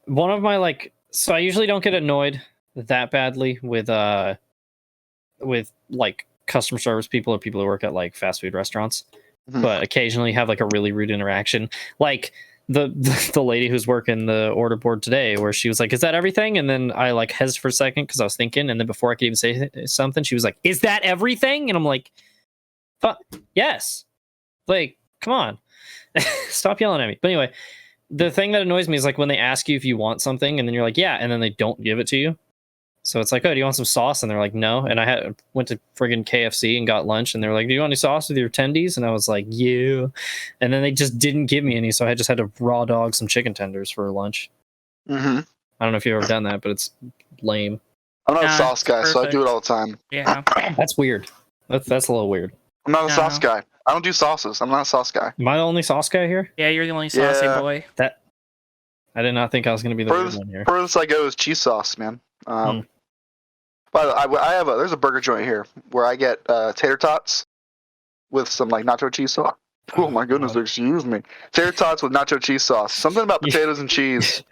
one of my so I usually don't get annoyed that badly with like customer service people or people who work at like fast food restaurants, but occasionally have like a really rude interaction. Like the lady who's working the order board today, where she was like, "Is that everything?" And then I like hesitated for a second because I was thinking, and then before I could even say something, she was like, "Is that everything?" And I'm like, "Yes." Like, come on, stop yelling at me. But anyway, the thing that annoys me is like when they ask you if you want something, and then you're like, "Yeah," and then they don't give it to you. So it's like, "Oh, do you want some sauce?" And they're like, "No." And I went to friggin' KFC and got lunch, and they were like, "Do you want any sauce with your tendies?" And I was like, "Yeah." And then they just didn't give me any, so I just had to raw dog some chicken tenders for lunch. Mm-hmm. I don't know if you've ever done that, but it's lame. I'm not a sauce guy, so I do it all the time. Yeah. That's weird. That's a little weird. I'm not a sauce guy. I don't do sauces. I'm not a sauce guy. Am I the only sauce guy here? Yeah, you're the only saucy boy. That I did not think I was going to be the weird one here. Furthest I go is cheese sauce, man. But there's a burger joint here where I get tater tots with some like nacho cheese sauce. Oh my goodness, excuse me. Tater tots with nacho cheese sauce. Something about potatoes and cheese.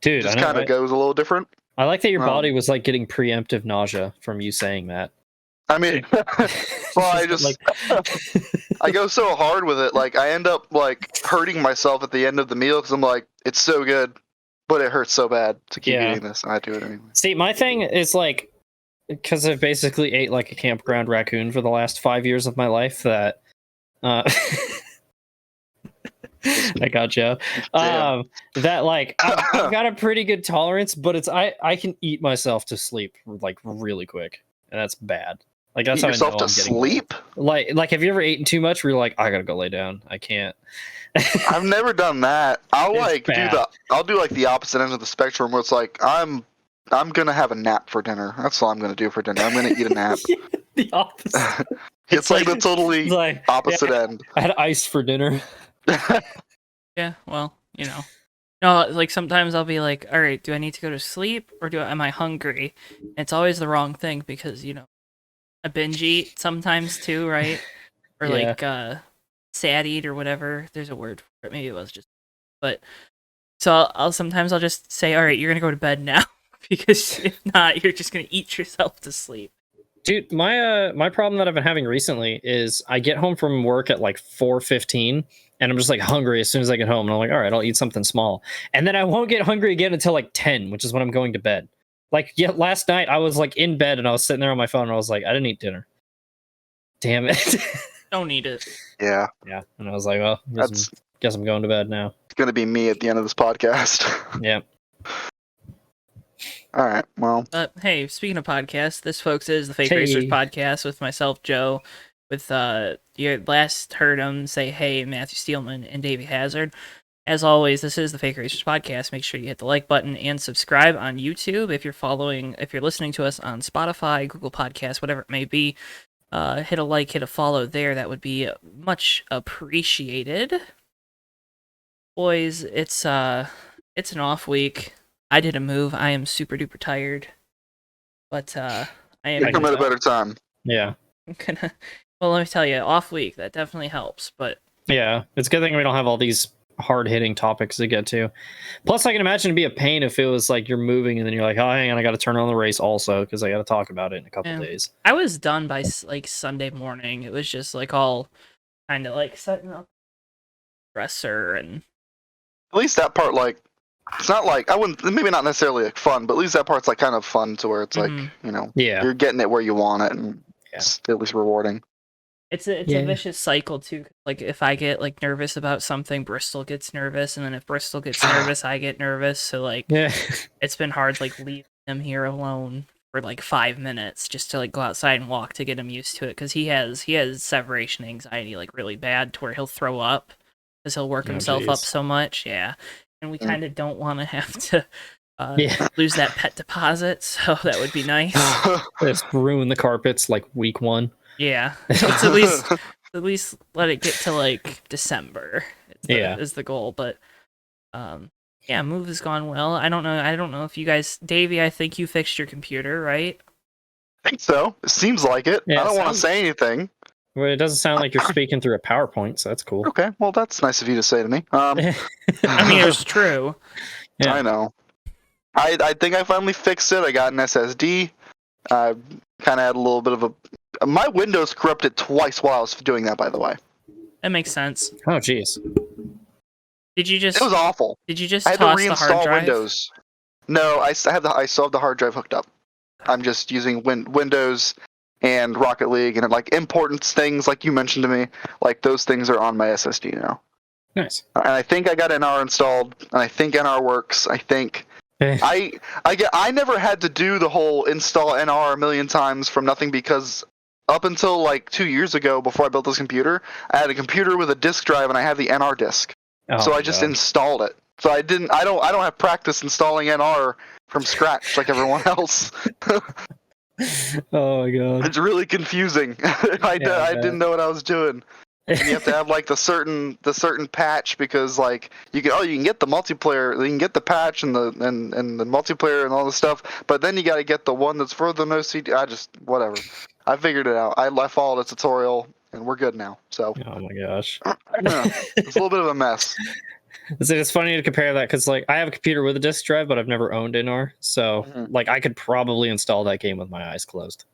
Dude, just kind of goes a little different. I like that your body was like getting preemptive nausea from you saying that. I mean, well, I just I go so hard with it. Like I end up like hurting myself at the end of the meal because I'm like, it's so good, but it hurts so bad to keep eating this, and I do it anyway. See, my thing is like, because I've basically ate like a campground raccoon for the last 5 years of my life. That I got you. That like I've got a pretty good tolerance, but it's I can eat myself to sleep like really quick, and that's bad. Like that's eat yourself to sleep. Like have you ever eaten too much where you're like, I gotta go lay down, I can't? I've never done that. I'll do like the opposite end of the spectrum where it's like I'm gonna have a nap for dinner. That's all I'm gonna do for dinner. I'm gonna eat a nap. The opposite. It's like the totally opposite end. I had ice for dinner. Yeah, well, you know. No, like sometimes I'll be like, all right, do I need to go to sleep or am I hungry? And it's always the wrong thing because, you know, I binge eat sometimes too, right? Or like sad eat or whatever. There's a word for it. Maybe it was just, but so I'll sometimes just say, all right, you're gonna go to bed now because if not, you're just gonna eat yourself to sleep. Dude, my problem that I've been having recently is I get home from work at like 4:15 and I'm just like hungry as soon as I get home, and I'm like, all right, I'll eat something small, and then I won't get hungry again until like 10, which is when I'm going to bed. Like, last night I was like in bed and I was sitting there on my phone and I was like, I didn't eat dinner. Damn it. Don't eat it. Yeah. Yeah. And I was like, well, guess I'm going to bed now. It's going to be me at the end of this podcast. Yeah. All right. Well. Hey, speaking of podcasts, this, folks, is the Fake Racers podcast with myself, Joe, with, you last heard him say, hey, Matthew Steelman and Davey Hazard. As always, this is the Fake Racers podcast. Make sure you hit the like button and subscribe on YouTube. If you're listening to us on Spotify, Google Podcasts, whatever it may be, hit a like, hit a follow there. That would be much appreciated. Boys, it's an off week. I did a move. I am super duper tired, but I am. You come at a better time. Yeah. Well, let me tell you, off week that definitely helps. But yeah, it's a good thing we don't have all these hard-hitting topics to get to. Plus, I can imagine it'd be a pain if it was like you're moving and then you're like, oh, hang on, I got to turn on the race also because I got to talk about it in a couple days. I was done by like Sunday morning. It was just like all kind of like setting up dresser and. At least that part, like, it's not like maybe not necessarily like fun, but at least that part's like kind of fun to where it's like, you know, you're getting it where you want it, and it's at least rewarding. It's a vicious cycle too. Like if I get like nervous about something, Bristol gets nervous, and then if Bristol gets nervous, I get nervous. So like, it's been hard like leaving him here alone for like 5 minutes just to like go outside and walk to get him used to it, because he has separation anxiety like really bad to where he'll throw up because he'll work himself up so much. Yeah, and we kind of don't want to have to lose that pet deposit, so that would be nice. Just ruin the carpets like week 1. Yeah, let's at least let it get to like December. Is the goal, but move has gone well. I don't know if you guys, Davey, I think you fixed your computer, right? I think so. It seems like it. I don't want to say anything. Well, it doesn't sound like you're speaking through a PowerPoint, so that's cool. Okay, well, that's nice of you to say to me. I mean, it's true. Yeah. I know. I think I finally fixed it. I got an SSD. I kind of had a little bit of a. My Windows corrupted twice while I was doing that. By the way, That makes sense. Oh, jeez. Did you it was awful. Did you I just had to toss the hard reinstall drive? Windows. No, I still have the hard drive hooked up. I'm just using Windows and Rocket League and like important things like you mentioned to me. Like those things are on my SSD now. Nice. And I think I got NR installed, and I think NR works. I think I never had to do the whole install NR a million times from nothing because up until like 2 years ago, before I built this computer, I had a computer with a disk drive and I had the NR disk. So I just installed it. So I don't have practice installing NR from scratch like everyone else. Oh my god. It's really confusing. I didn't know what I was doing. And you have to have like the certain patch because like you can get the multiplayer, you can get the patch and the multiplayer and all this stuff, but then you got to get the one that's for the no CD. Whatever. I figured it out. I followed a tutorial and we're good now. So. Oh my gosh. It's a little bit of a mess. It's funny to compare that because like I have a computer with a disk drive, but I've never owned NR, so like I could probably install that game with my eyes closed.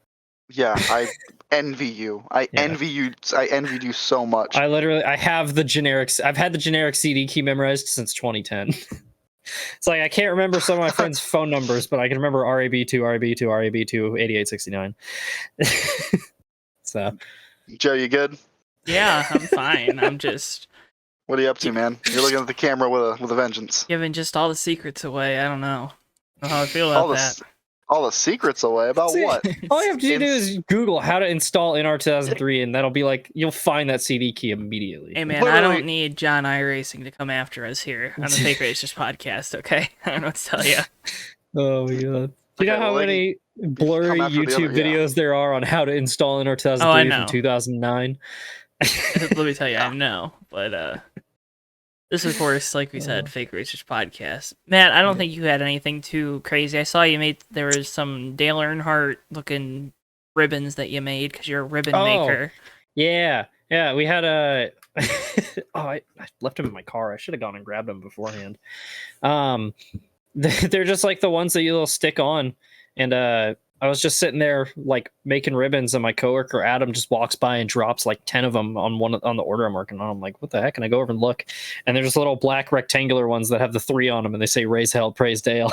Yeah, I envy you. I envied you so much. I have the generics. I've had the generic CD key memorized since 2010. It's like I can't remember some of my friends' phone numbers, but I can remember RAB2, RAB2, RAB2, 8869. So, Joe, you good? Yeah, I'm fine. I'm just. What are you up to, man? You're looking at the camera with a vengeance. Giving just all the secrets away. I don't know how I feel about that. All the secrets away? About what? All you have to do is Google how to install NR 2003, and that'll be like, you'll find that CD key immediately. Hey, man, I don't need John iRacing to come after us here on the Fake Racers podcast, okay? I don't know what to tell you. Oh, my God. Do you know how many blurry YouTube videos there are on how to install NR 2003 from 2009? Let me tell you, I know, but this is, of course, like we said, Fake Racers podcast. Matt, I don't think you had anything too crazy. I saw you there was some Dale Earnhardt looking ribbons that you made because you're a ribbon maker. Yeah, we had a. I left them in my car. I should have gone and grabbed them beforehand. They're just like the ones that you little stick on, and I was just sitting there like making ribbons, and my coworker Adam just walks by and drops like 10 of them on the order I'm working on. I'm like, what the heck? And I go over and look, and they're just little black rectangular ones that have the 3 on them, and they say "Raise Hell, Praise Dale."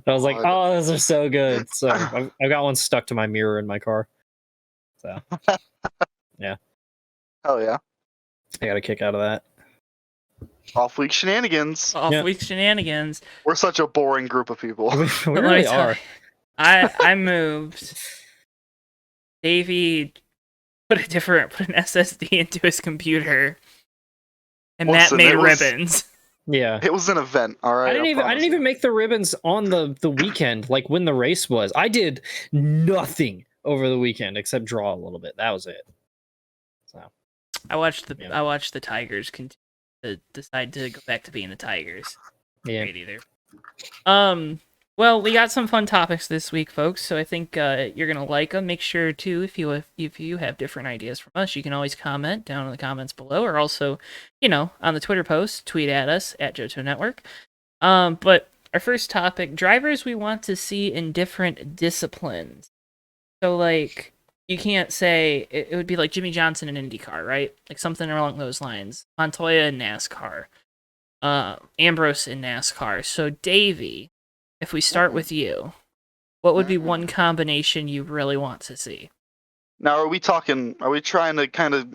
I was like, oh, those are so good. So I've got one stuck to my mirror in my car. So yeah. Oh yeah. I got a kick out of that. Off-week shenanigans. Off-week shenanigans. We're such a boring group of people. We really are. I moved. Davey put an SSD into his computer, and Matt made ribbons. Yeah, it was an event. All right. I didn't even make the ribbons on the weekend, like when the race was. I did nothing over the weekend except draw a little bit. That was it. So I watched the Tigers continue to decide to go back to being the Tigers. Yeah. Great either. Well, we got some fun topics this week, folks, so I think you're going to like them. Make sure, too, if you have different ideas from us, you can always comment down in the comments below, or also, on the Twitter post, tweet at us, at Johto Network. But our first topic, drivers we want to see in different disciplines. So, like, you can't say, it would be like Jimmy Johnson in IndyCar, right? Like, something along those lines. Montoya in NASCAR. Ambrose in NASCAR. So, Davey, if we start with you, what would be one combination you really want to see? Now, are we trying to kind of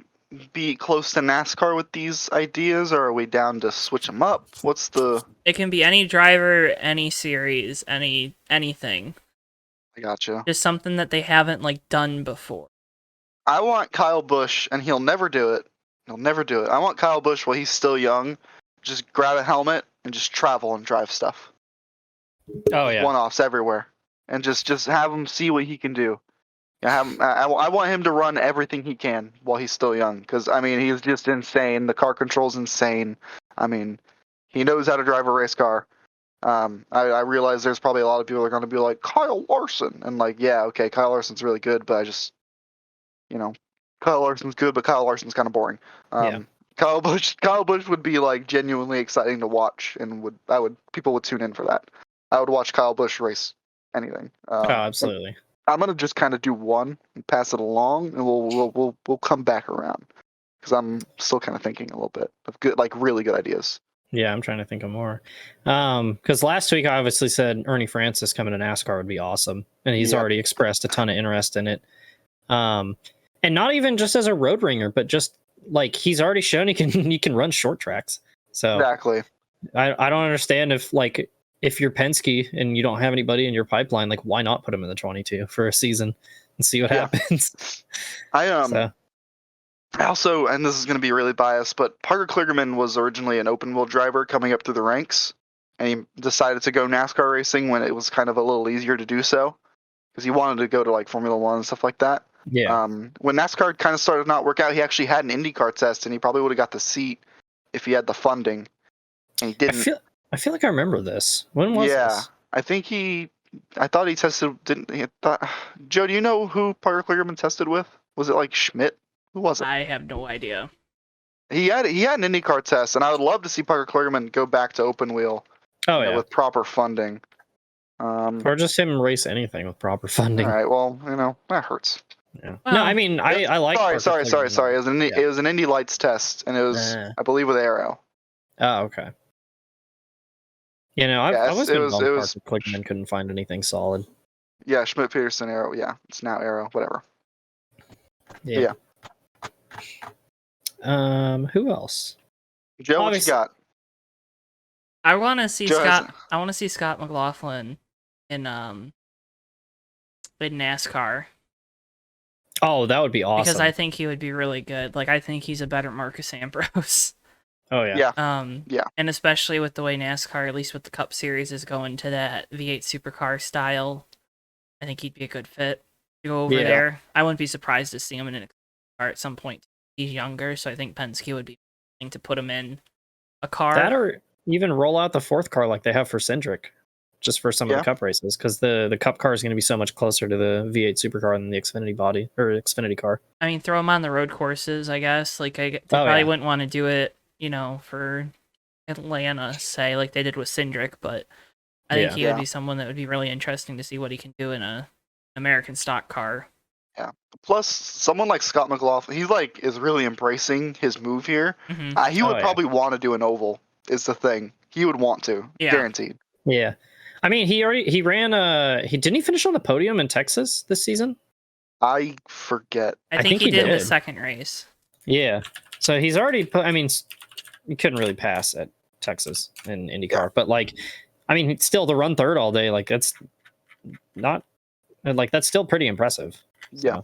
be close to NASCAR with these ideas, or are we down to switch them up? What's the... It can be any driver, any series, anything. I gotcha. Just something that they haven't, done before. I want Kyle Busch, and he'll never do it. I want Kyle Busch while he's still young. Just grab a helmet and just travel and drive stuff. Oh yeah, one-offs everywhere, and just have him see what he can do. I want him to run everything he can while he's still young, because I mean he's just insane. The car control's insane. I mean, he knows how to drive a race car. I realize there's probably a lot of people that are going to be like Kyle Larson, and yeah, okay, Kyle Larson's really good, but I just, Kyle Larson's good, but Kyle Larson's kind of boring. Kyle Busch would be like genuinely exciting to watch, and people would tune in for that. I would watch Kyle Busch race anything. Absolutely. I'm gonna just kind of do one and pass it along, and we'll come back around because I'm still kind of thinking a little bit of really good ideas. Yeah, I'm trying to think of more. Because last week I obviously said Ernie Francis coming to NASCAR would be awesome, and he's already expressed a ton of interest in it. And not even just as a road ringer, but just like he's already shown he can run short tracks. So exactly. I don't understand if you're Penske and you don't have anybody in your pipeline, like why not put him in the 22 for a season and see what happens? I also, and this is going to be really biased, but Parker Kligerman was originally an open wheel driver coming up through the ranks, and he decided to go NASCAR racing when it was kind of a little easier to do so, because he wanted to go to like Formula One and stuff like that. Yeah. When NASCAR kind of started to not work out, he actually had an IndyCar test, and he probably would have got the seat if he had the funding, and he didn't. I feel like I remember this. When was this? I think I thought he tested. Joe, do you know who Parker Kligerman tested with? Was it like Schmidt? Who was it? I have no idea. He had an IndyCar test, and I would love to see Parker Kligerman go back to open wheel. With proper funding. Or just him race anything with proper funding. All right. Well, that hurts. Yeah. Well, no, I mean I like. Sorry. It was an Indy Lights test, and it was I believe with Aero. Oh, okay. I was Parker Kligerman couldn't find anything solid. Yeah, Schmidt Peterson Aero. Yeah, it's now Aero. Whatever. Yeah. Who else? Joe, what you got? I want to see Scott. I want to see Scott McLaughlin in NASCAR. Oh, that would be awesome. Because I think he would be really good. Like I think he's a better Marcus Ambrose. Oh yeah. Yeah. And especially with the way NASCAR, at least with the Cup Series, is going to that V8 supercar style, I think he'd be a good fit to go over there. I wouldn't be surprised to see him in a car at some point. He's younger, so I think Penske would be willing to put him in a car. That or even roll out the fourth car like they have for Cindric, just for some of the Cup races, because the Cup car is going to be so much closer to the V8 supercar than the Xfinity car. I mean, throw him on the road courses, I guess. Like, they probably wouldn't want to do it, for Atlanta, say, like they did with Cindric, but I think he would be someone that would be really interesting to see what he can do in a American stock car. Yeah. Plus, someone like Scott McLaughlin, he is really embracing his move here. Mm-hmm. He would probably want to do an oval. Is the thing he would want to, guaranteed. Yeah, I mean, he ran. Didn't he finish on the podium in Texas this season? I forget. I think he did the second race. Yeah, so he's already. I mean, you couldn't really pass at Texas in IndyCar, but still to run third all day, that's not that's still pretty impressive. Yeah.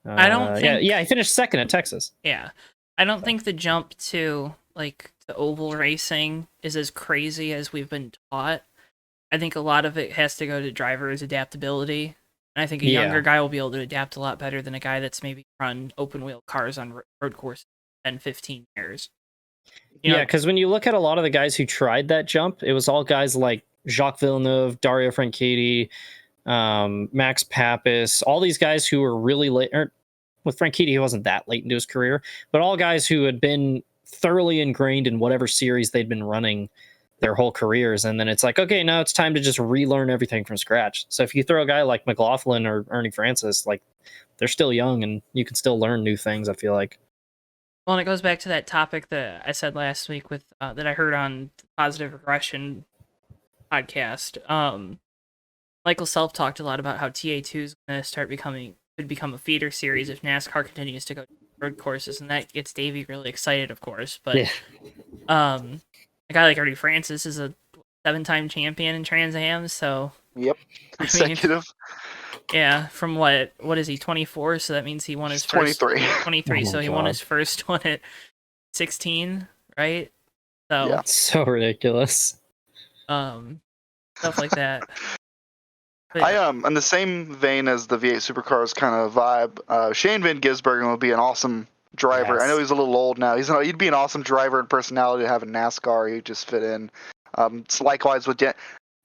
So, I don't think... Yeah, he finished second at Texas. Yeah. I don't think the jump to, the oval racing is as crazy as we've been taught. I think a lot of it has to go to drivers' adaptability. And I think a younger guy will be able to adapt a lot better than a guy that's maybe run open-wheel cars on road courses 10, 15 years. Because when you look at a lot of the guys who tried that jump, it was all guys like Jacques Villeneuve, Dario Franchitti, Max Papis, all these guys who were really late. With Franchitti, he wasn't that late into his career, but all guys who had been thoroughly ingrained in whatever series they'd been running their whole careers. And then it's like, okay, now it's time to just relearn everything from scratch. So if you throw a guy like McLaughlin or Ernie Francis, they're still young and you can still learn new things, I feel like. Well, and it goes back to that topic that I said last week with that I heard on the Positive Regression podcast. Michael Self talked a lot about how TA2 is going to could become a feeder series if NASCAR continues to go road courses, and that gets Davey really excited, of course. But a guy like Ernie Francis is a 7-time champion in Trans Am, so consecutive. From what is he, 24? So that means he won his first 23. So he won his first one at 16, right? So so ridiculous. Stuff like that. But, in the same vein as the V8 Supercars kind of vibe, Shane Van Gisbergen would be an awesome driver. Yes. I know he's a little old now. He'd be an awesome driver and personality to have in NASCAR. He'd just fit in. It's likewise with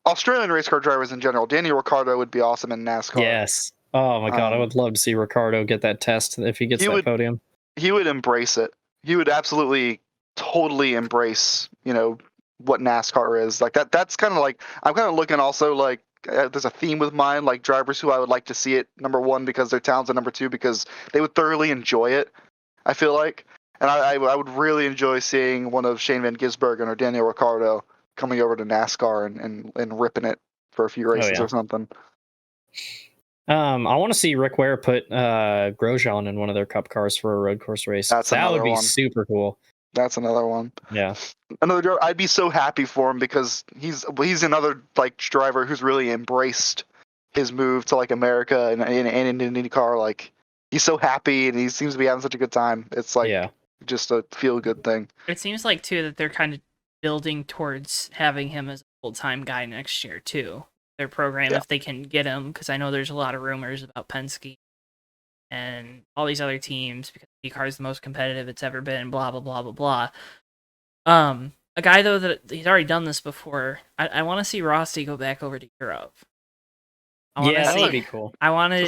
Australian race car drivers in general. Daniel Ricciardo would be awesome in NASCAR. Yes. Oh my God, I would love to see Ricciardo get that test if he gets that podium. He would embrace it. He would absolutely totally embrace, what NASCAR is. Like that's kind of like, I'm kind of looking also like, there's a theme with mine, like drivers who I would like to see it, number one, because they're talented, number two, because they would thoroughly enjoy it, I feel like. And I would really enjoy seeing one of Shane Van Gisbergen or Daniel Ricciardo coming over to NASCAR and ripping it for a few races or something. I want to see Rick Ware put Grosjean in one of their cup cars for a road course race. That would be super cool. That's another one. Yeah. Another driver. I'd be so happy for him because he's another like driver who's really embraced his move to like America and in IndyCar. Like he's so happy and he seems to be having such a good time. It's like just a feel good thing. It seems like too that they're kind of building towards having him as a full-time guy next year too. Their program, if they can get him, because I know there's a lot of rumors about Penske and all these other teams because IndyCar is the most competitive it's ever been. Blah blah blah blah blah. A guy though that he's already done this before. I want to see Rossi go back over to Europe. That would be cool. I want to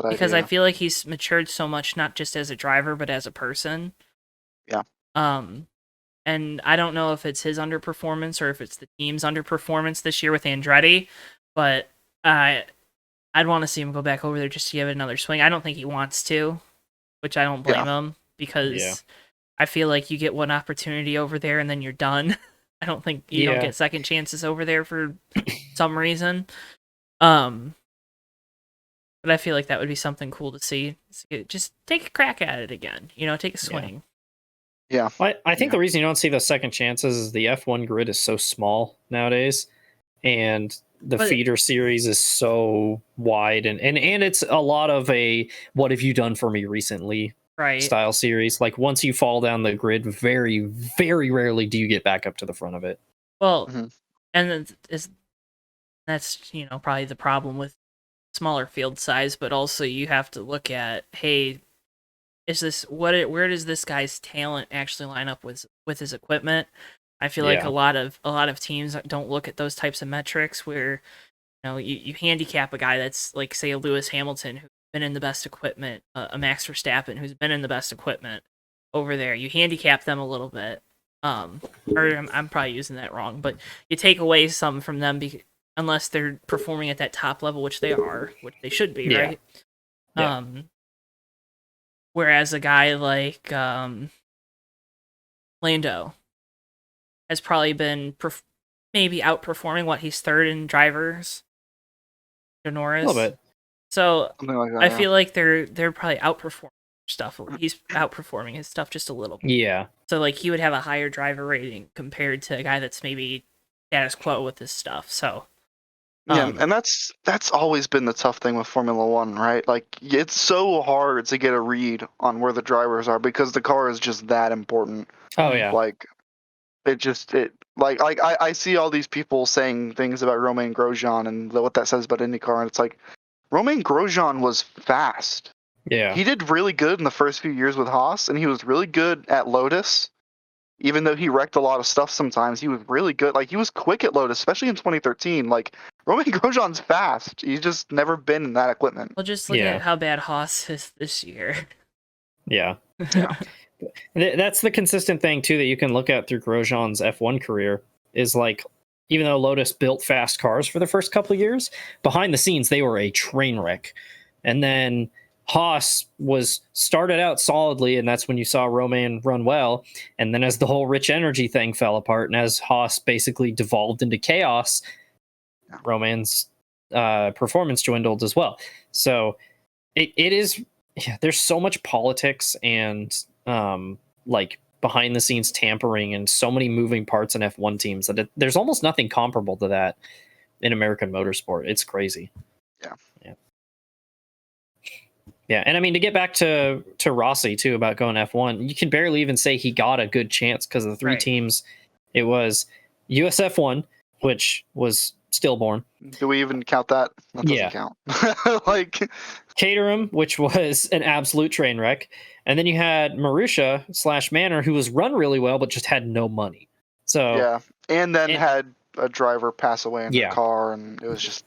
because idea. I feel like he's matured so much, not just as a driver but as a person. Yeah. And I don't know if it's his underperformance or if it's the team's underperformance this year with Andretti, but I'd want to see him go back over there just to give it another swing. I don't think he wants to, which I don't blame him because I feel like you get one opportunity over there and then you're done. I don't think you don't get second chances over there for some reason. But I feel like that would be something cool to see. Just take a crack at it again. Take a swing. Yeah. I think the reason you don't see those second chances is the F1 grid is so small nowadays, and the feeder series is so wide, and it's a lot of a what have you done for me recently style series. Like once you fall down the grid, very, very rarely do you get back up to the front of it. Well, and that's probably the problem with smaller field size, but also you have to look at, hey, where does this guy's talent actually line up with his equipment? I feel like a lot of teams don't look at those types of metrics where you handicap a guy that's like, say, a Lewis Hamilton who's been in the best equipment, a Max Verstappen who's been in the best equipment over there. You handicap them a little bit, or I'm probably using that wrong, but you take away some from them unless they're performing at that top level, which they are, which they should be, right? Yeah. Whereas a guy like Lando has probably been maybe outperforming what he's third in drivers to Norris. A little bit. So like that, I feel like they're probably outperforming stuff. He's outperforming his stuff just a little bit. Yeah. So like he would have a higher driver rating compared to a guy that's maybe status quo with his stuff. So and that's always been the tough thing with Formula One, right? Like it's so hard to get a read on where the drivers are because the car is just that important. Oh yeah. Like I see all these people saying things about Romain Grosjean and what that says about IndyCar, and it's like Romain Grosjean was fast. Yeah. He did really good in the first few years with Haas, and he was really good at Lotus. Even though he wrecked a lot of stuff sometimes, he was really good. Like, he was quick at Lotus, especially in 2013. Like, Romain Grosjean's fast. He's just never been in that equipment. Well, just look at how bad Haas is this year. Yeah. That's the consistent thing, too, that you can look at through Grosjean's F1 career, is like, even though Lotus built fast cars for the first couple of years, behind the scenes, they were a train wreck. And then Haas started out solidly, and that's when you saw Romain run well. And then as the whole rich energy thing fell apart, and as Haas basically devolved into chaos, Romain's performance dwindled as well. So it is, there's so much politics and like behind the scenes tampering and so many moving parts in F1 teams that there's almost nothing comparable to that in American motorsport. It's crazy. Yeah, and I mean, to get back to Rossi, too, about going F1, you can barely even say he got a good chance because of the three teams. It was USF1, which was stillborn. Do we even count that? That doesn't count. Like Caterham, which was an absolute train wreck. And then you had Marussia / Manor, who was run really well, but just had no money. So and then had a driver pass away in the car, and it was just...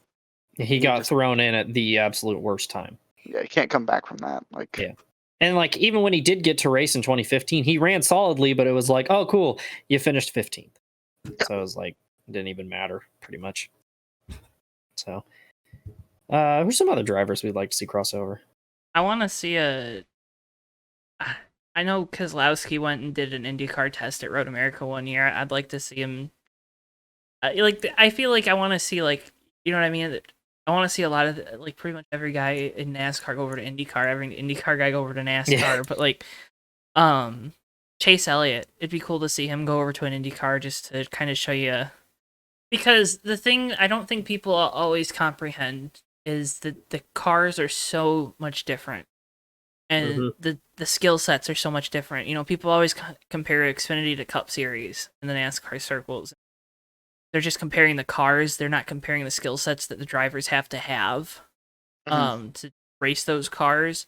He got thrown in at the absolute worst time. Yeah, you can't come back from that. Like, And like even when he did get to race in 2015, he ran solidly, but it was like, oh, cool, you finished 15th. So it was like, it didn't even matter pretty much. So, who's some other drivers we'd like to see crossover? I want to see a. I know Keselowski went and did an IndyCar test at Road America one year. I'd like to see him. I feel like I want to see, like, you know what I mean. I want to see a lot of, like, pretty much every guy in NASCAR go over to IndyCar, every IndyCar guy go over to NASCAR. Yeah. But like, Chase Elliott, it'd be cool to see him go over to an IndyCar just to kind of show you. Because the thing I don't think people always comprehend is that the cars are so much different, and the skill sets are so much different. You know, people always compare Xfinity to Cup Series in the NASCAR circles. They're just comparing the cars. They're not comparing the skill sets that the drivers have to race those cars.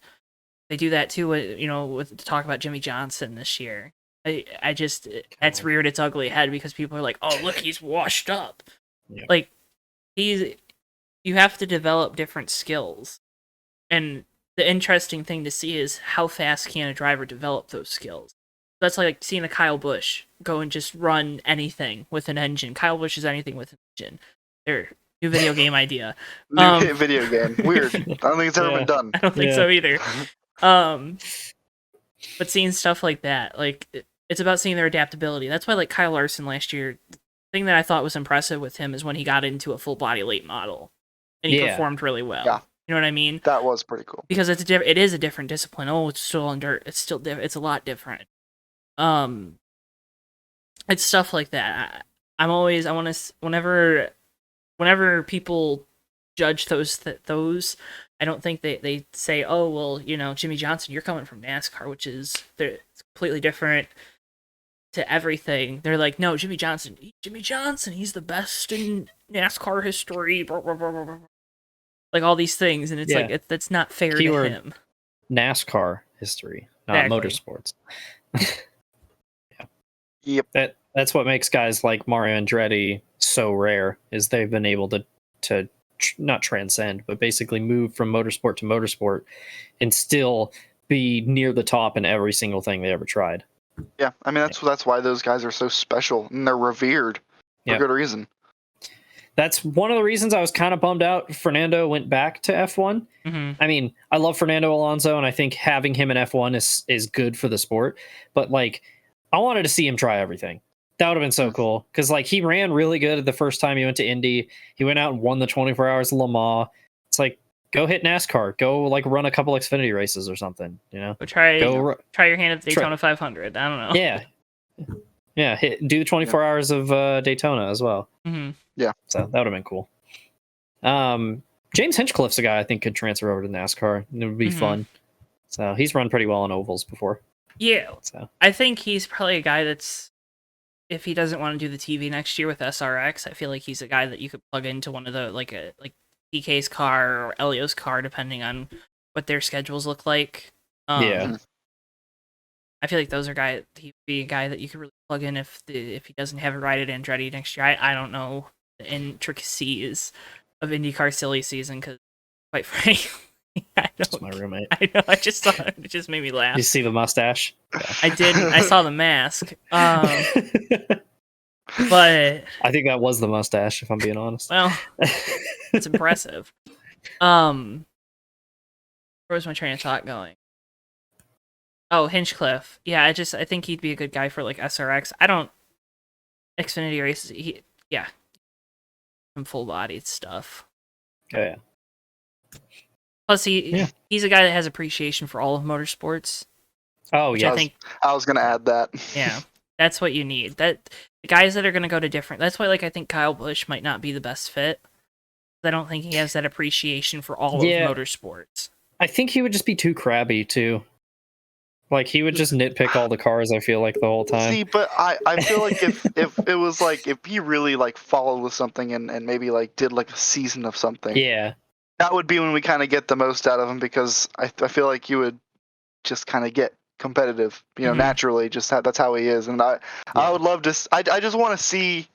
They do that too, with talk about Jimmy Johnson this year. I just, that's reared its ugly head because people are like, oh, look, he's washed up. Yeah. Like, you have to develop different skills. And the interesting thing to see is how fast can a driver develop those skills. That's like seeing a Kyle Busch go and just run anything with an engine. Kyle Busch is anything with an engine. There, new video game idea. New video game. Weird. I don't think it's ever been done. I don't think so either. But seeing stuff like that, like, it's about seeing their adaptability. That's why, like, Kyle Larson last year, the thing that I thought was impressive with him is when he got into a full body late model, and he performed really well. Yeah. You know what I mean? That was pretty cool. Because it is a different discipline. Oh, it's still on dirt. It's still it's a lot different. It's stuff like that. Whenever people judge those, I don't think they say, oh, well, Jimmy Johnson, you're coming from NASCAR, which is it's completely different to everything. They're like, no, Jimmy Johnson, he's the best in NASCAR history, blah, blah, blah, blah, blah. Like all these things, and it's like that's not fair to him. NASCAR history, not motorsports. Yep. That's what makes guys like Mario Andretti so rare, is they've been able to not transcend, but basically move from motorsport to motorsport and still be near the top in every single thing they ever tried. Yeah, I mean that's why those guys are so special and they're revered for good reason. That's one of the reasons I was kind of bummed out Fernando went back to F1. I mean, I love Fernando Alonso, and I think having him in F1 is good for the sport. But like, I wanted to see him try everything. That would have been so cool, because like he ran really good the first time he went to Indy. He went out and won the 24 Hours of Le Mans. It's like, go hit NASCAR. Go like run a couple Xfinity races or something. Go try your hand at the Daytona 500. I don't know. Yeah, do the 24 hours of Daytona as well. Yeah, so that would have been cool. James Hinchcliffe's a guy I think could transfer over to NASCAR. It would be fun. So he's run pretty well on ovals before. Yeah, so I think he's probably a guy that's, if he doesn't want to do the TV next year with SRX, I feel like he's a guy that you could plug into one of the like DK's car or Elio's car, depending on what their schedules look like. I feel like those are he'd be a guy that you could really plug in if he doesn't have a ride at Andretti next year. I don't know the intricacies of IndyCar silly season, because quite frankly, That's my roommate. I know. I just saw it. It just made me laugh. You see the mustache? Yeah. I did. I saw the mask. But I think that was the mustache, if I'm being honest. Well, it's impressive. Where was my train of thought going? Oh, Hinchcliffe. Yeah, I think he'd be a good guy for like SRX. Xfinity races. Some full bodied stuff. Oh yeah. Plus, he's a guy that has appreciation for all of motorsports. Oh yeah, I was gonna add that. Yeah, that's what you need. That the guys that are gonna go to different. That's why, like, I think Kyle Busch might not be the best fit. I don't think he has that appreciation for all of motorsports. I think he would just be too crabby too. Like, he would just nitpick all the cars, I feel like, the whole time. See, but I feel like if it was like, if he really like followed with something and maybe like did like a season of something, that would be when we kind of get the most out of him, because I feel like you would just kind of get competitive, naturally. Just that's how he is, and I would love to. I just want to see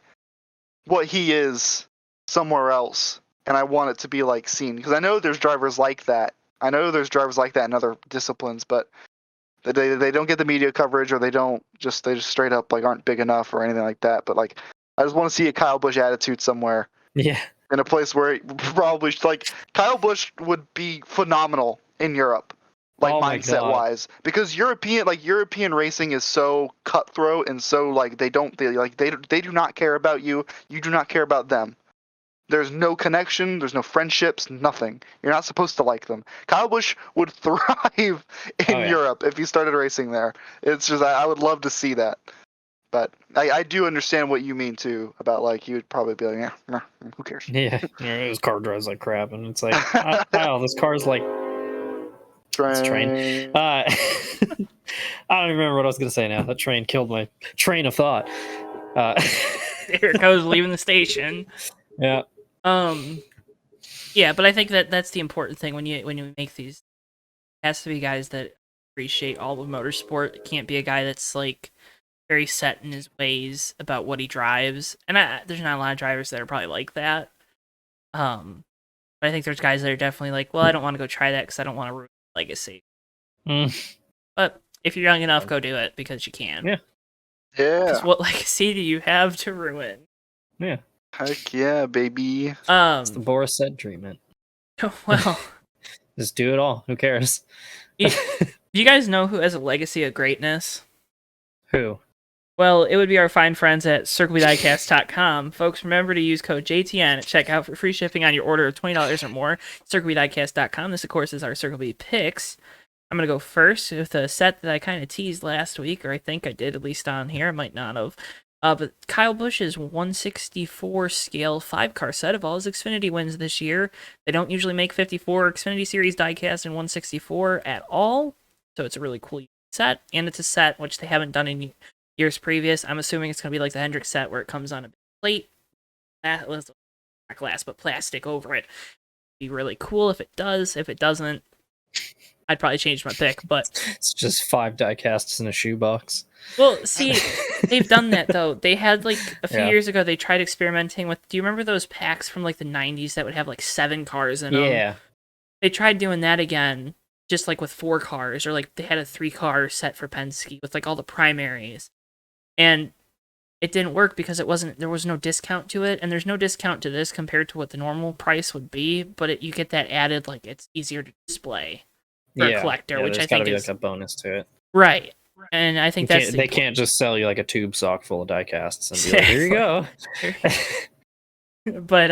what he is somewhere else, and I want it to be like seen, because I know there's drivers like that. I know there's drivers like that in other disciplines, but They don't get the media coverage, or they just straight up like aren't big enough or anything like that. But like, I just want to see a Kyle Busch attitude somewhere. Yeah. In a place where probably like Kyle Busch would be phenomenal in Europe, like mindset wise, because European racing is so cutthroat and so like they do not care about you. You do not care about them. There's no connection. There's no friendships. Nothing. You're not supposed to like them. Kyle Busch would thrive in Europe if he started racing there. It's just I would love to see that. But I do understand what you mean too about like you would probably be like, yeah, who cares? Yeah, this car drives like crap, and it's like, wow, this car's like train. I don't remember what I was gonna say now. That train killed my train of thought. There it goes, leaving the station. Yeah. Yeah, but I think that's the important thing when you make these. It has to be guys that appreciate all of motorsport. It can't be a guy that's like very set in his ways about what he drives, and there's not a lot of drivers that are probably like that. But I think there's guys that are definitely like, well, I don't want to go try that because I don't want to ruin legacy. But if you're young enough, go do it because you can. Yeah. What legacy do you have to ruin? Yeah. Heck yeah, baby. It's the Boris said treatment. Well, just do it all. Who cares? Do you guys know who has a legacy of greatness? Who? Well, it would be our fine friends at CircuitDiecast.com. Folks, remember to use code JTN at checkout for free shipping on your order of $20 or more. CircuitDiecast.com. This, of course, is our Circle B picks. I'm going to go first with a set that I kind of teased last week, or I think I did, at least on here. I might not have. But Kyle Busch's 164 scale 5-car set of all his Xfinity wins this year. They don't usually make 54 Xfinity Series diecast in 164 at all, so it's a really cool set, and it's a set which they haven't done in years previous. I'm assuming it's going to be like the Hendrick set where it comes on a plate, not glass, but plastic over it. It'd be really cool if it does. If it doesn't, I'd probably change my pick, but it's just 5 diecasts in a shoebox. Well, see, they've done that though. They had like a few years ago. They tried experimenting with. Do you remember those packs from like the '90s that would have like 7 cars in them? Yeah. They tried doing that again, just like with 4 cars, or like they had a 3-car set for Penske with like all the primaries, and it didn't work because there was no discount to it, and there's no discount to this compared to what the normal price would be. But you get that added, like it's easier to display for a collector, which I think is like a bonus to it, right? And I think they can't just sell you like a tube sock full of diecasts and be like, here you go. But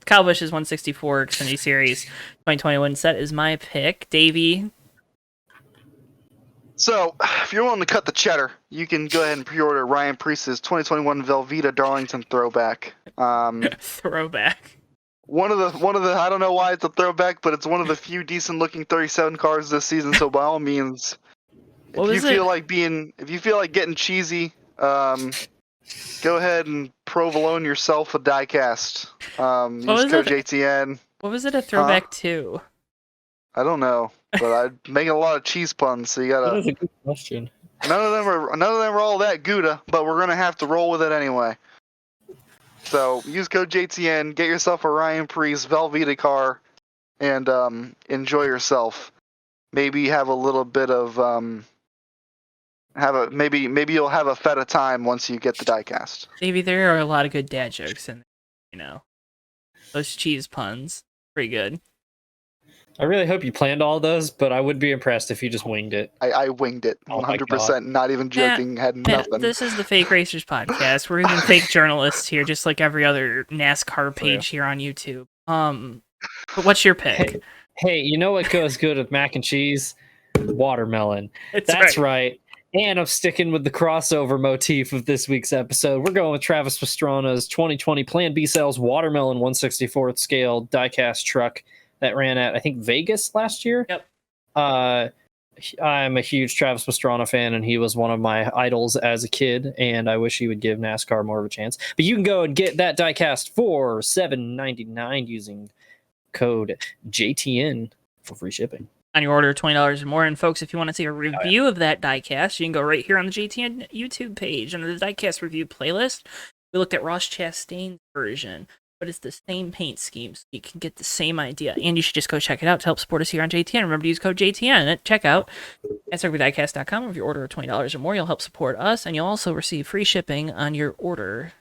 Kyle Busch's 164 Xfinity Series 2021 set is my pick. Davey. So, if you're willing to cut the cheddar, you can go ahead and pre-order Ryan Preece's 2021 Velveeta Darlington throwback. Throwback. One of the I don't know why it's a throwback, but it's one of the few decent looking 37 cars this season. So by all means, if you feel like getting cheesy, go ahead and provolone yourself a diecast. Use code JTN. What was it a throwback to? I don't know, but I'm making a lot of cheese puns, so you gotta. That is a good question. None of them are all that Gouda, but we're gonna have to roll with it anyway. So use code JTN, get yourself a Ryan Preece Velveeta car, and enjoy yourself. Maybe have a little bit of maybe you'll have a feta time once you get the diecast. Maybe there are a lot of good dad jokes in there, those cheese puns, pretty good. I really hope you planned all those, but I would be impressed if you just winged it. I winged it, 100%, not even joking, had nothing. This is the Fake Racers podcast. We're even fake journalists here, just like every other NASCAR page here on YouTube. But what's your pick? Hey, you know what goes good with mac and cheese? Watermelon. That's right. And I'm sticking with the crossover motif of this week's episode. We're going with Travis Pastrana's 2020 Plan B Sales Watermelon 1/64th scale diecast truck that ran at, I think, Vegas last year. Yep. I'm a huge Travis Pastrana fan, and he was one of my idols as a kid, and I wish he would give NASCAR more of a chance. But you can go and get that diecast for $7.99 using code JTN for free shipping on your order of $20 or more. And folks, if you want to see a review of that diecast, you can go right here on the JTN YouTube page under the diecast review playlist. We looked at Ross Chastain's version. but it's the same paint scheme, so you can get the same idea. And you should just go check it out to help support us here on JTN. Remember to use code JTN at checkout at circuitdiecast.com. If you order $20 or more, you'll help support us, and you'll also receive free shipping on your order.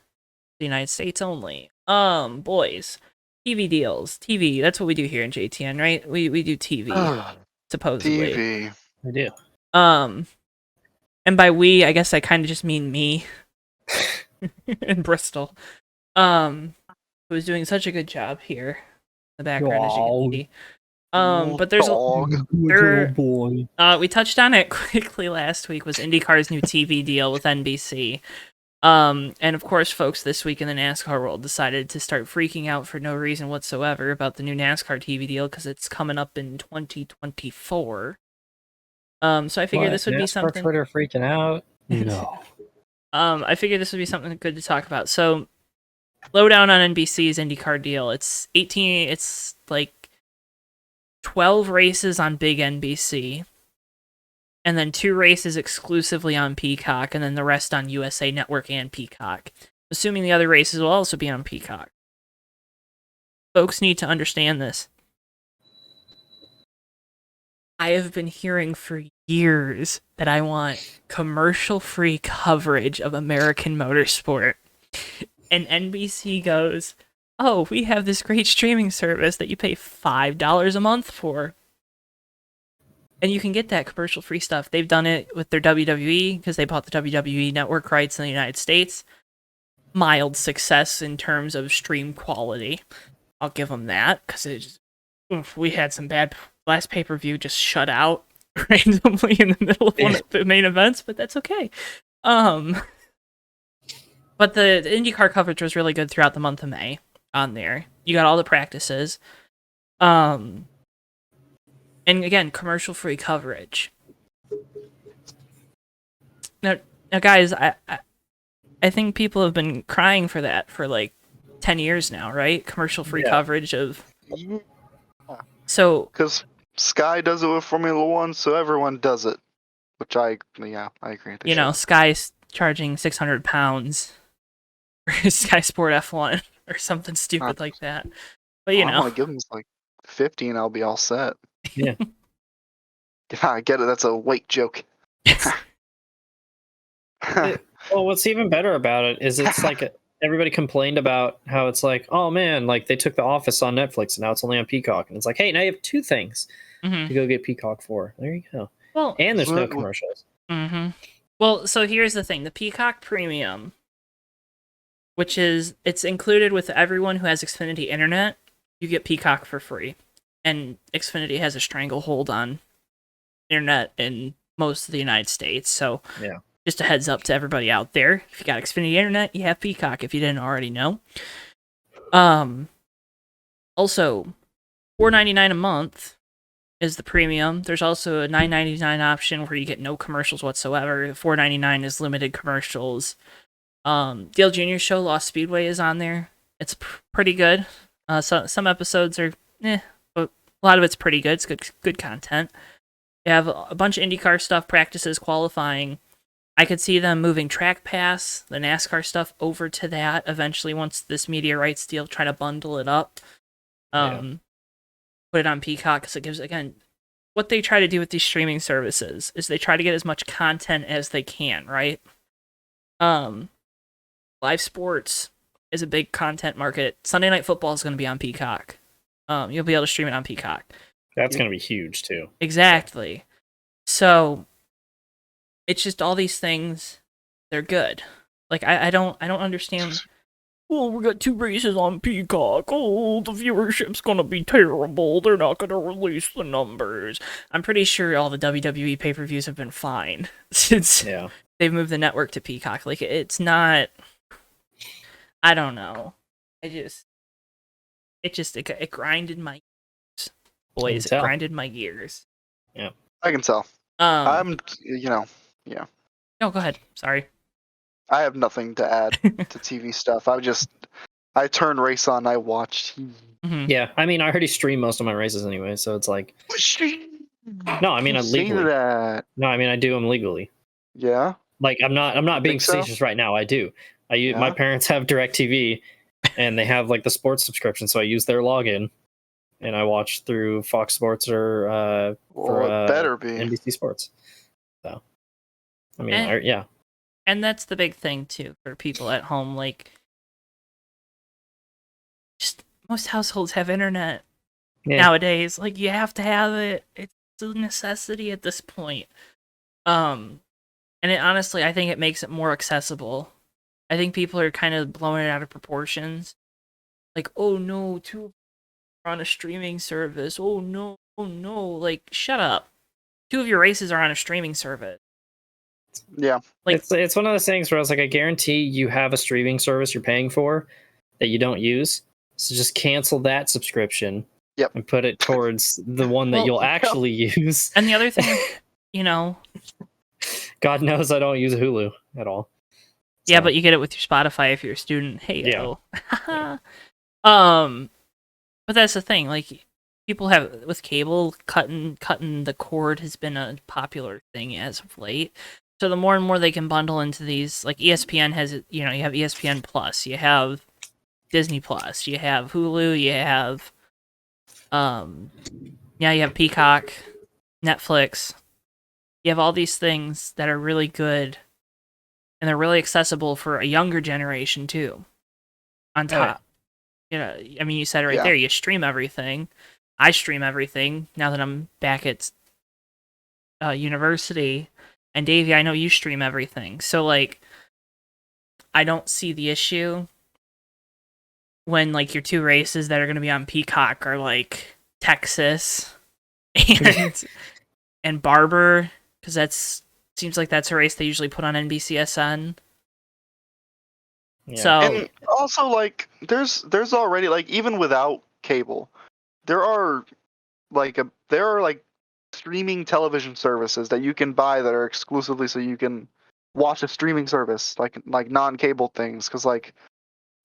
The United States only. Boys, TV deals. TV, that's what we do here in JTN, right? We do TV, supposedly. TV. I do. And by we, I guess I kind of just mean me in Bristol. Who was doing such a good job here in the background, as you can see. But there's we touched on it quickly last week, was IndyCar's new TV deal with NBC. And of course, folks this week in the NASCAR world decided to start freaking out for no reason whatsoever about the new NASCAR TV deal because it's coming up in 2024. So I figured this would be something. Twitter freaking out. No. I figured this would be something good to talk about. So, lowdown on NBC's IndyCar deal. It's 18. It's like 12 races on Big NBC, and then 2 races exclusively on Peacock, and then the rest on USA Network and Peacock. Assuming the other races will also be on Peacock. Folks need to understand this. I have been hearing for years that I want commercial-free coverage of American motorsport. And NBC goes, oh, we have this great streaming service that you pay $5 a month for. And you can get that commercial-free stuff. They've done it with their WWE, because they bought the WWE network rights in the United States. Mild success in terms of stream quality. I'll give them that, because we had some bad... Last pay-per-view just shut out randomly in the middle of one of the main events, but that's okay. But the IndyCar coverage was really good throughout the month of May on there. You got all the practices. And again, commercial-free coverage. Now guys, I think people have been crying for that for like 10 years now, right? Commercial-free coverage of... So... Because Sky does it with Formula One, so everyone does it. Which I agree. You know, Sky's charging £600 for Sky Sport F1 or something stupid like that. But you know, I want to give them like 50 and I'll be all set. Yeah. I get it. That's a weight joke. Well, what's even better about it is it's like everybody complained about how it's like, oh man, like they took The Office on Netflix and now it's only on Peacock, and it's like, hey, now you have 2 things to go get Peacock for. There you go. Well, and there's no commercials. Well, so here's the thing: the Peacock Premium, which is it's included with everyone who has Xfinity Internet, you get Peacock for free, and Xfinity has a stranglehold on internet in most of the United States. So yeah. Just a heads up to everybody out there. If you got Xfinity Internet, you have Peacock if you didn't already know. Also, $4.99 a month is the premium. There's also a $9.99 option where you get no commercials whatsoever. $4.99 is limited commercials. Dale Jr.'s show, Lost Speedway, is on there. It's pretty good. Some episodes are but a lot of it's pretty good. It's good content. You have a bunch of IndyCar stuff, practices, qualifying. I could see them moving Track Pass, the NASCAR stuff, over to that eventually once this media rights deal, try to bundle it up. Put it on Peacock, because it gives, again, what they try to do with these streaming services is they try to get as much content as they can, right? Live sports is a big content market. Sunday Night Football is going to be on Peacock. You'll be able to stream it on Peacock. That's going to be huge, too. Exactly. So, it's just all these things, they're good. Like, I don't understand. Well, we got 2 races on Peacock. Oh, the viewership's gonna be terrible. They're not gonna release the numbers. I'm pretty sure all the WWE pay-per-views have been fine since they've moved the network to Peacock. Like, it's not... I don't know. It grinded my gears. Boys, it grinded my gears. Yeah. I can tell. No, go ahead. Sorry. I have nothing to add to TV stuff. I turned race on. I watched. Yeah, I mean, I already stream most of my races anyway, so it's like. No, I mean, legally. No, I mean, I do them legally. Yeah. Like, I'm not being facetious right now. I do. My parents have DirecTV, and they have like the sports subscription, so I use their login, and I watch through Fox Sports or it better be NBC Sports. So, I mean, yeah. And that's the big thing too for people at home. Like, just most households have internet nowadays. Like, you have to have it. It's a necessity at this point. And it honestly, I think it makes it more accessible. I think people are kind of blowing it out of proportions. Like, oh no, two are on a streaming service. Oh no. Like, shut up. 2 of your races are on a streaming service. Yeah. Like, it's one of those things where I was like, I guarantee you have a streaming service you're paying for that you don't use. So just cancel that subscription. Yep. And put it towards the one that you'll actually use. And the other thing, God knows I don't use Hulu at all. So. Yeah, but you get it with your Spotify if you're a student. Hey, yo. Yeah. But that's the thing. Like, people have with cable, cutting the cord has been a popular thing as of late. So the more and more they can bundle into these, like ESPN has, you have ESPN Plus, you have Disney Plus, you have Hulu, you have, you have Peacock, Netflix. You have all these things that are really good, and they're really accessible for a younger generation too. On top, I mean, you said it right there. You stream everything. I stream everything now that I'm back at university. And Davey, I know you stream everything. So, like, I don't see the issue when, like, your 2 races that are going to be on Peacock are, like, Texas and Barber, because seems like that's a race they usually put on NBCSN. Yeah. So, and also, like, there's already, like, even without cable, there are streaming television services that you can buy that are exclusively so you can watch a streaming service, like non-cable things. Because, like,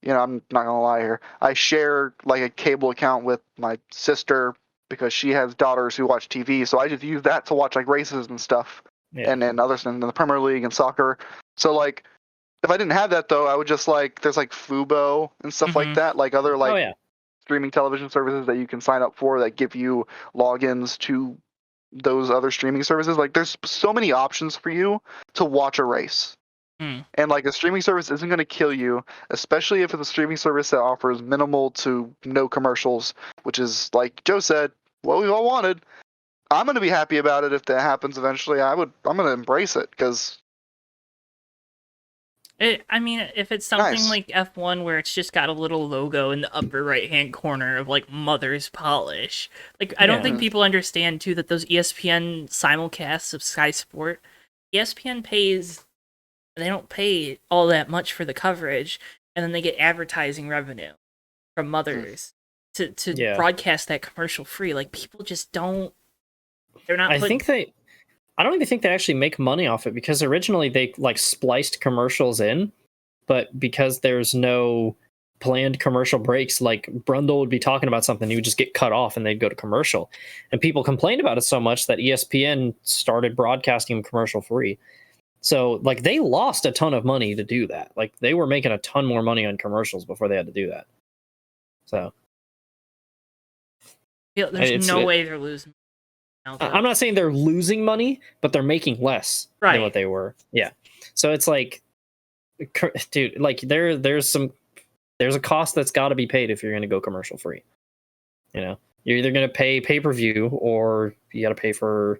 I'm not gonna lie here, I share like a cable account with my sister because she has daughters who watch TV, so I just use that to watch like races and stuff, and other stuff in the Premier League and soccer. So, like, if I didn't have that though, I would just there's like Fubo and stuff like that, like other streaming television services that you can sign up for that give you logins to those other streaming services. Like, there's so many options for you to watch a race. And, like, a streaming service isn't going to kill you, especially if it's a streaming service that offers minimal to no commercials, which is, like Joe said, what we've all wanted. I'm going to be happy about it if that happens eventually. I'm going to embrace it because I mean, if it's something like F1 where it's just got a little logo in the upper right-hand corner of, like, Mother's Polish. Like, I don't think people understand, too, that those ESPN simulcasts of Sky Sport, ESPN pays, they don't pay all that much for the coverage, and then they get advertising revenue from Mothers to broadcast that commercial-free. Like, people just don't, they're not I don't even think they actually make money off it, because originally they like spliced commercials in, but because there's no planned commercial breaks, like Brundle would be talking about something, he would just get cut off and they'd go to commercial. And people complained about it so much that ESPN started broadcasting commercial free. So, like, they lost a ton of money to do that. Like, they were making a ton more money on commercials before they had to do that. So there's no way they're losing. I'm not saying they're losing money, but they're making less than what they were. Yeah. So it's like, dude, like there's a cost that's got to be paid if you're going to go commercial free. You're either going to pay pay-per-view or you got to pay for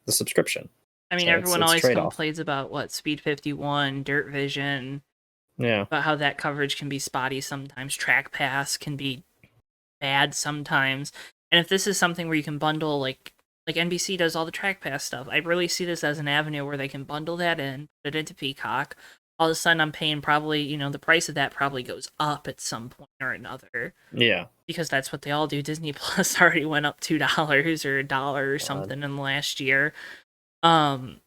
the subscription. I mean, everyone always complains about Speed 51, Dirt Vision. Yeah. About how that coverage can be spotty sometimes. Track Pass can be bad sometimes. And if this is something where you can bundle like NBC does all the Track Pass stuff, I really see this as an avenue where they can bundle that in, put it into Peacock. All of a sudden, I'm paying probably, the price of that probably goes up at some point or another. Yeah. Because that's what they all do. Disney Plus already went up $2 or $1 or something in the last year. But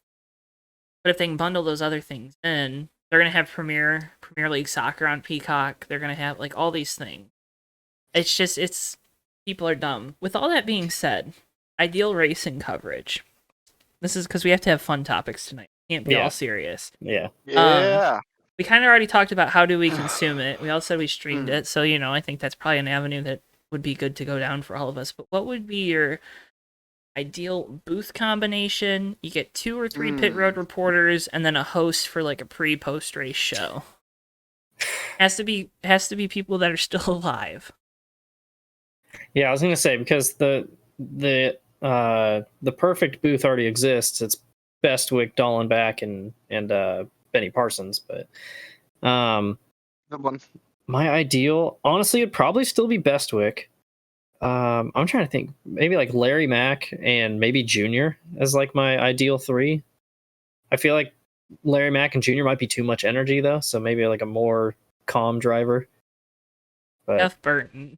if they can bundle those other things in, they're going to have Premier League Soccer on Peacock. They're going to have, like, all these things. It's just, people are dumb. With all that being said, ideal racing coverage. This is because we have to have fun topics tonight. Can't be all serious. Yeah. Yeah. we kind of already talked about how do we consume it. We all said we streamed it, so I think that's probably an avenue that would be good to go down for all of us. But what would be your ideal booth combination? You get 2 or 3 pit road reporters, and then a host for like a pre-post race show. Has to be people that are still alive. Yeah, I was gonna say, because the perfect booth already exists. It's Bestwick, Dallenbach, and Benny Parsons. But Good one. my ideal, honestly, would probably still be Bestwick. I'm trying to think, maybe like Larry Mack and maybe Junior as like my ideal 3. I feel like Larry Mack and Junior might be too much energy though, so maybe like a more calm driver. But Jeff Burton.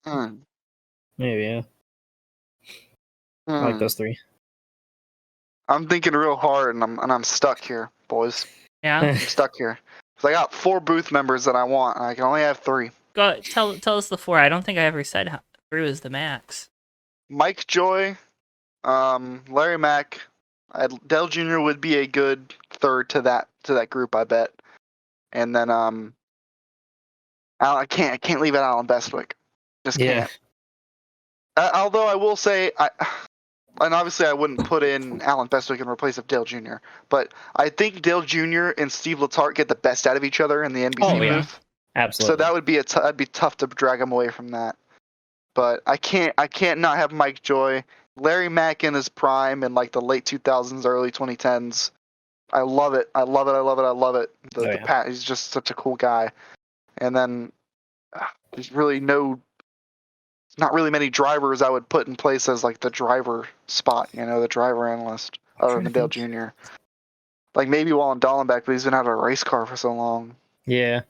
maybe, yeah. I like those 3. I'm thinking real hard, and I'm stuck here, boys. Yeah, I'm stuck here. So I got 4 booth members that I want, and I can only have 3. go tell us the 4. I don't think I ever said how 3 was the max. Mike Joy, Larry Mack, Dale Jr. would be a good 3rd to that group, I bet. And then I can't leave out Alan Bestwick. Just can't. Although I will say, and obviously I wouldn't put in Alan Bestwick in place of Dale Jr., but I think Dale Jr. and Steve Letarte get the best out of each other in the NBC booth. Absolutely. So that would be that'd be tough to drag him away from that. But I can't not have Mike Joy, Larry Mack in his prime in like the late 2000s, early 2010s. I love it. I love it. He's just such a cool guy. And then there's really not really many drivers I would put in place as like the driver spot, the driver analyst, other than Dale Jr. Like maybe Wallen Dallenbach, but he's been out of a race car for so long. Yeah.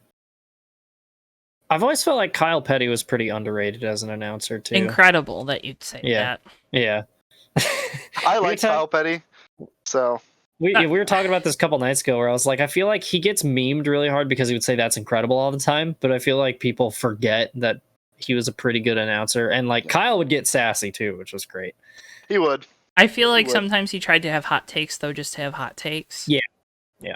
I've always felt like Kyle Petty was pretty underrated as an announcer too. Incredible that you'd say that. Yeah. I like Kyle Petty. So we were talking about this a couple nights ago where I was like, I feel like he gets memed really hard because he would say that's incredible all the time, but I feel like people forget that he was a pretty good announcer, and like Kyle would get sassy too, which was great. He would. I feel like sometimes he tried to have hot takes though, just to have hot takes. Yeah.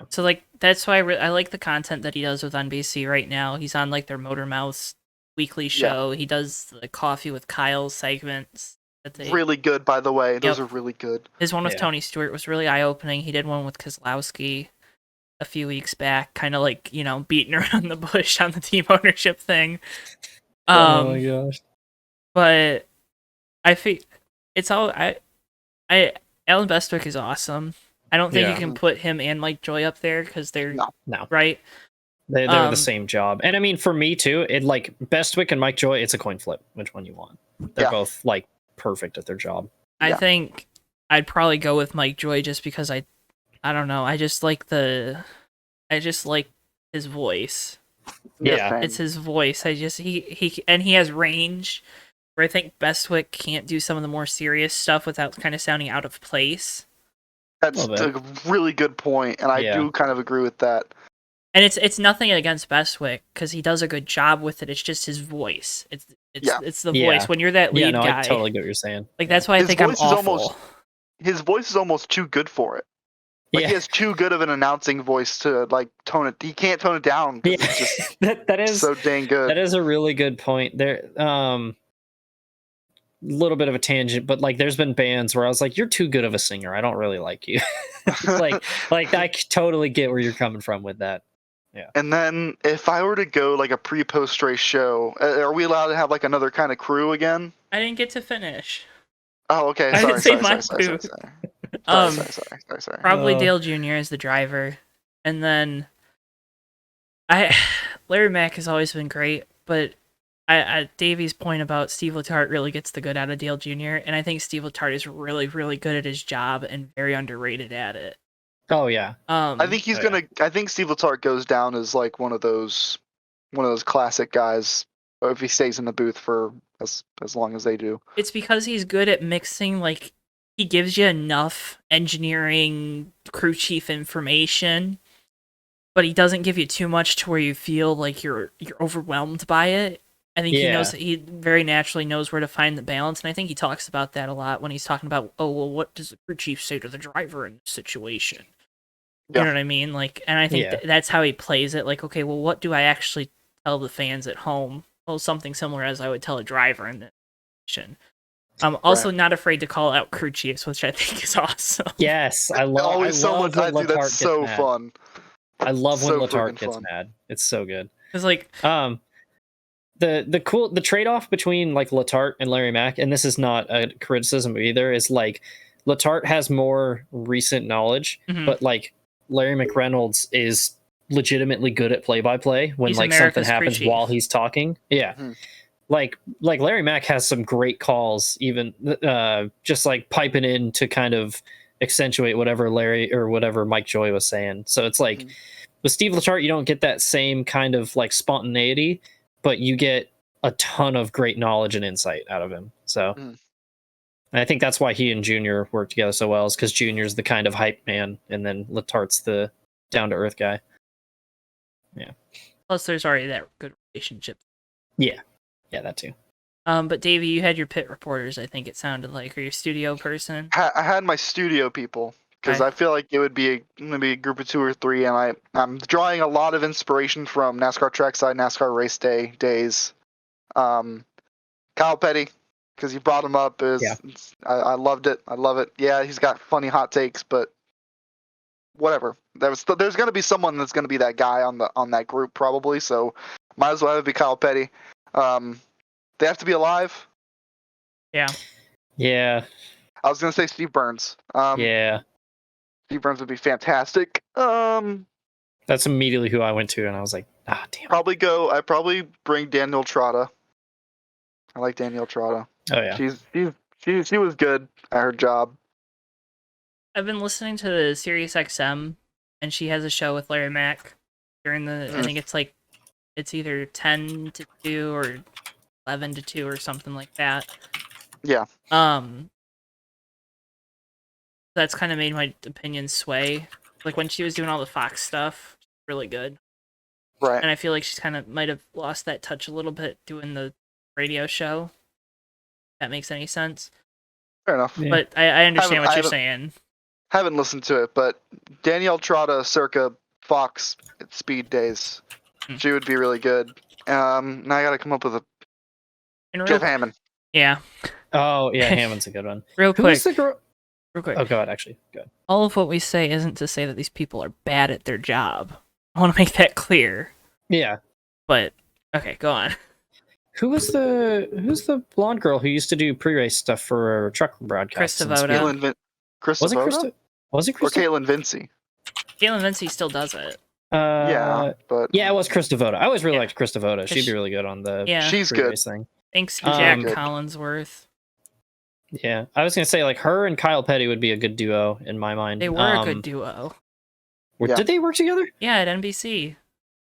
So like that's why I like the content that he does with NBC right now. He's on like their Motor Mouth weekly show. He does the Coffee with Kyle segments. Really good, by the way. Those are really good. His one with Tony Stewart was really eye-opening. He did one with Keselowski a few weeks back, kind of like, beating around the bush on the team ownership thing. Oh my gosh. But I think it's all Alan Bestwick is awesome. I don't think you can put him and Mike Joy up there because they're no. Right. They're the same job. And I mean, for me too, it like Bestwick and Mike Joy, it's a coin flip which one you want. They're both like perfect at their job. I think I'd probably go with Mike Joy just because I don't know. I just like his voice. Yeah, it's his voice. He has range where I think Bestwick can't do some of the more serious stuff without kind of sounding out of place. That's a really good point, and I do kind of agree with that. And it's nothing against Bestwick because he does a good job with it. It's just his voice. It's the voice. When you're that lead guy, I totally get what you're saying. Like that's why I think I'm awful. His voice is almost too good for it. Like he has too good of an announcing voice to like tone it. He can't tone it down. It's just that is so dang good. That is a really good point. There, little bit of a tangent, but like there's been bands where I was like, "You're too good of a singer. I don't really like you." like I totally get where you're coming from with that. Yeah. And then if I were to go like a pre-post race show, are we allowed to have like another kind of crew again? I didn't get to finish. Oh, okay. I didn't say my crew. Sorry. Probably Dale Jr. as the driver, and then Larry Mack has always been great, but Davey's point about Steve Letarte really gets the good out of Dale Jr., and I think Steve Letarte is really, really good at his job and very underrated at it. Oh yeah. I think I think Steve Letarte goes down as like one of those classic guys if he stays in the booth for as long as they do. It's because he's good at mixing, like he gives you enough engineering crew chief information, but he doesn't give you too much to where you feel like you're overwhelmed by it. I think he very naturally knows where to find the balance, and I think he talks about that a lot when he's talking about, what does the crew chief say to the driver in this situation? You know what I mean? Like, and I think Yeah. that's how he plays it. Like, okay, well, what do I actually tell the fans at home? Well, something similar as I would tell a driver in the situation. I'm also not afraid to call out crew chiefs, which I think is awesome. Yes, I love when Letarte that's so gets mad. fun. I love when So Letarte gets fun. mad. It's so good. It's like the trade-off between like Letarte and Larry Mack, and this is not a criticism either, is like Letarte has more recent knowledge, but like Larry McReynolds is legitimately good at play-by-play when he's like America's something happens while he's talking. Yeah. Like Larry Mack has some great calls, even just like piping in to kind of accentuate whatever Larry or whatever Mike Joy was saying. So it's like with Steve Letarte, you don't get that same kind of like spontaneity, but you get a ton of great knowledge and insight out of him. So and I think that's why he and Junior work together so well, is because Junior's the kind of hype man, and then Letarte's the down to earth guy. Yeah. Plus, there's already that good relationship. Yeah. Yeah, that too. But Davey, you had your pit reporters, I think it sounded like, or your studio person. I had my studio people because I feel like it would be maybe a group of 2 or 3, and I'm drawing a lot of inspiration from NASCAR Trackside, NASCAR Race Day days. Kyle Petty, because you brought him up, I loved it. I love it. Yeah, he's got funny hot takes, but whatever. There's going to be someone that's going to be that guy on that group probably. So might as well have it be Kyle Petty. They have to be alive. Yeah. Yeah. I was gonna say Steve Burns. Yeah. Steve Burns would be fantastic. That's immediately who I went to, and I was like, damn. I'd probably bring Daniel Trotta. I like Daniel Trotta. Oh yeah. She was good at her job. I've been listening to the Sirius XM, and she has a show with Larry Mack during the. I think it's either 10 to 2 or 11 to 2 or something like that. Yeah. That's kind of made my opinion sway. Like when she was doing all the Fox stuff, really good. Right. And I feel like she's kind of might have lost that touch a little bit doing the radio show. If that makes any sense. Fair enough. Yeah. But I understand what you're saying. Haven't listened to it, but Danielle Trotta circa Fox at Speed Days. She would be really good. Now I gotta come up with Jeff Hammond. Yeah. Oh yeah, Hammond's a good one. Real quick. Oh god, actually, good. All of what we say isn't to say that these people are bad at their job. I want to make that clear. Yeah. But okay, go on. Who's the blonde girl who used to do pre-race stuff for truck broadcasts? Chris Devoto. Chris was it Devoto? Was it Chris? Or Caitlin Vincey? Caitlin Vincey still does it. Yeah, but it was Chris Devoto. I always really liked Chris Devoto. She'd be really good on the she's good thing. Thanks to Jack Collinsworth. Yeah, I was gonna say like her and Kyle Petty would be a good duo in my mind. They were a good duo. Did they work together? Yeah, at NBC.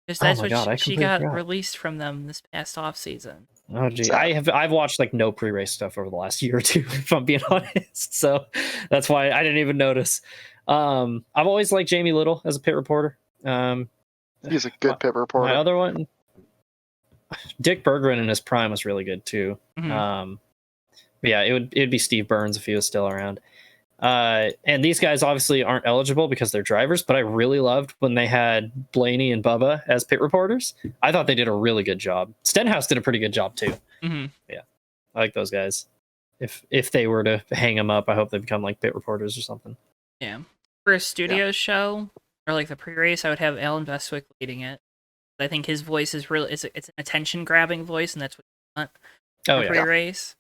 Because that's she got released from them this past off season. Oh gee, I've watched like no pre-race stuff over the last year or two, if I'm being honest. So that's why I didn't even notice. I've always liked Jamie Little as a pit reporter. He's a good pit reporter. My other one, Dick Berggren in his prime was really good too. Yeah, it'd be Steve Burns if he was still around. And these guys obviously aren't eligible because they're drivers, but I really loved when they had Blaney and Bubba as pit reporters. I thought they did a really good job. Stenhouse did a pretty good job too. Yeah, I like those guys. If they were to hang them up, I hope they become like pit reporters or something. Yeah, for a studio show or like the pre-race, I would have Alan Bestwick leading it. I think his voice is really it's an attention grabbing voice, and that's what you want for pre-race.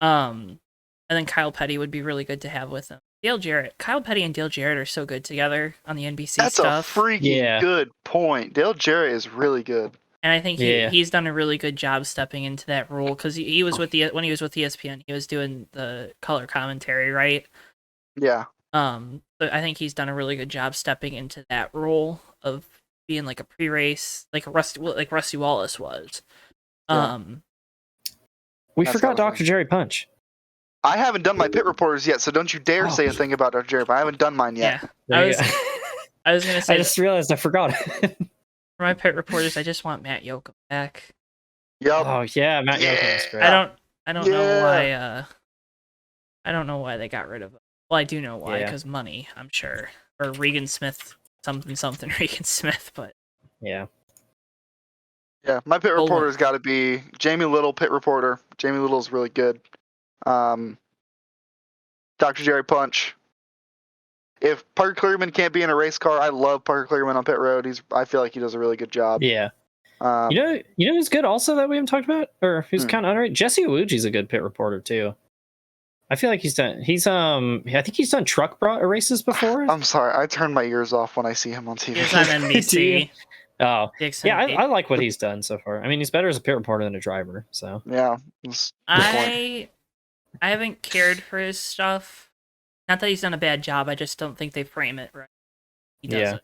And then Kyle Petty would be really good to have with him. Dale Jarrett. Kyle Petty and Dale Jarrett are so good together on the NBC stuff. That's a freaking good point. Dale Jarrett is really good. And I think he's done a really good job stepping into that role because he was when he was with ESPN, he was doing the color commentary, right? Yeah. But I think he's done a really good job stepping into that role of being like a pre-race, like Rusty Wallace was. We forgot Dr. Jerry Punch. I haven't done my pit reporters yet, so don't you dare say a thing about Dr. Jerry. But I haven't done mine yet. Yeah, I was gonna say. I just realized I forgot. For my pit reporters, I just want Matt Yoakum back. Yep. Oh yeah, Matt Yoakum is great. I don't know why. I don't know why they got rid of him. Well, I do know why, Yeah. because money, I'm sure. Or Regan Smith, something Regan Smith, but Yeah. Yeah, my pit Hold on. reporter's got to be Jamie Little, pit reporter. Jamie Little's really good. Dr. Jerry Punch. If Parker Clearman can't be in a race car, I love Parker Clearman on pit road. I feel like he does a really good job. Yeah. You know who's good also that we haven't talked about, or who's kind of underrated? Jesse Iwuji's a good pit reporter too. I feel like I think he's done truck races before. I'm sorry, I turn my ears off when I see him on TV. he's on NBC. Oh, yeah, I like what he's done so far. I mean, he's better as a pit reporter than a driver. So yeah, I haven't cared for his stuff. Not that he's done a bad job. I just don't think they frame it right. He doesn't.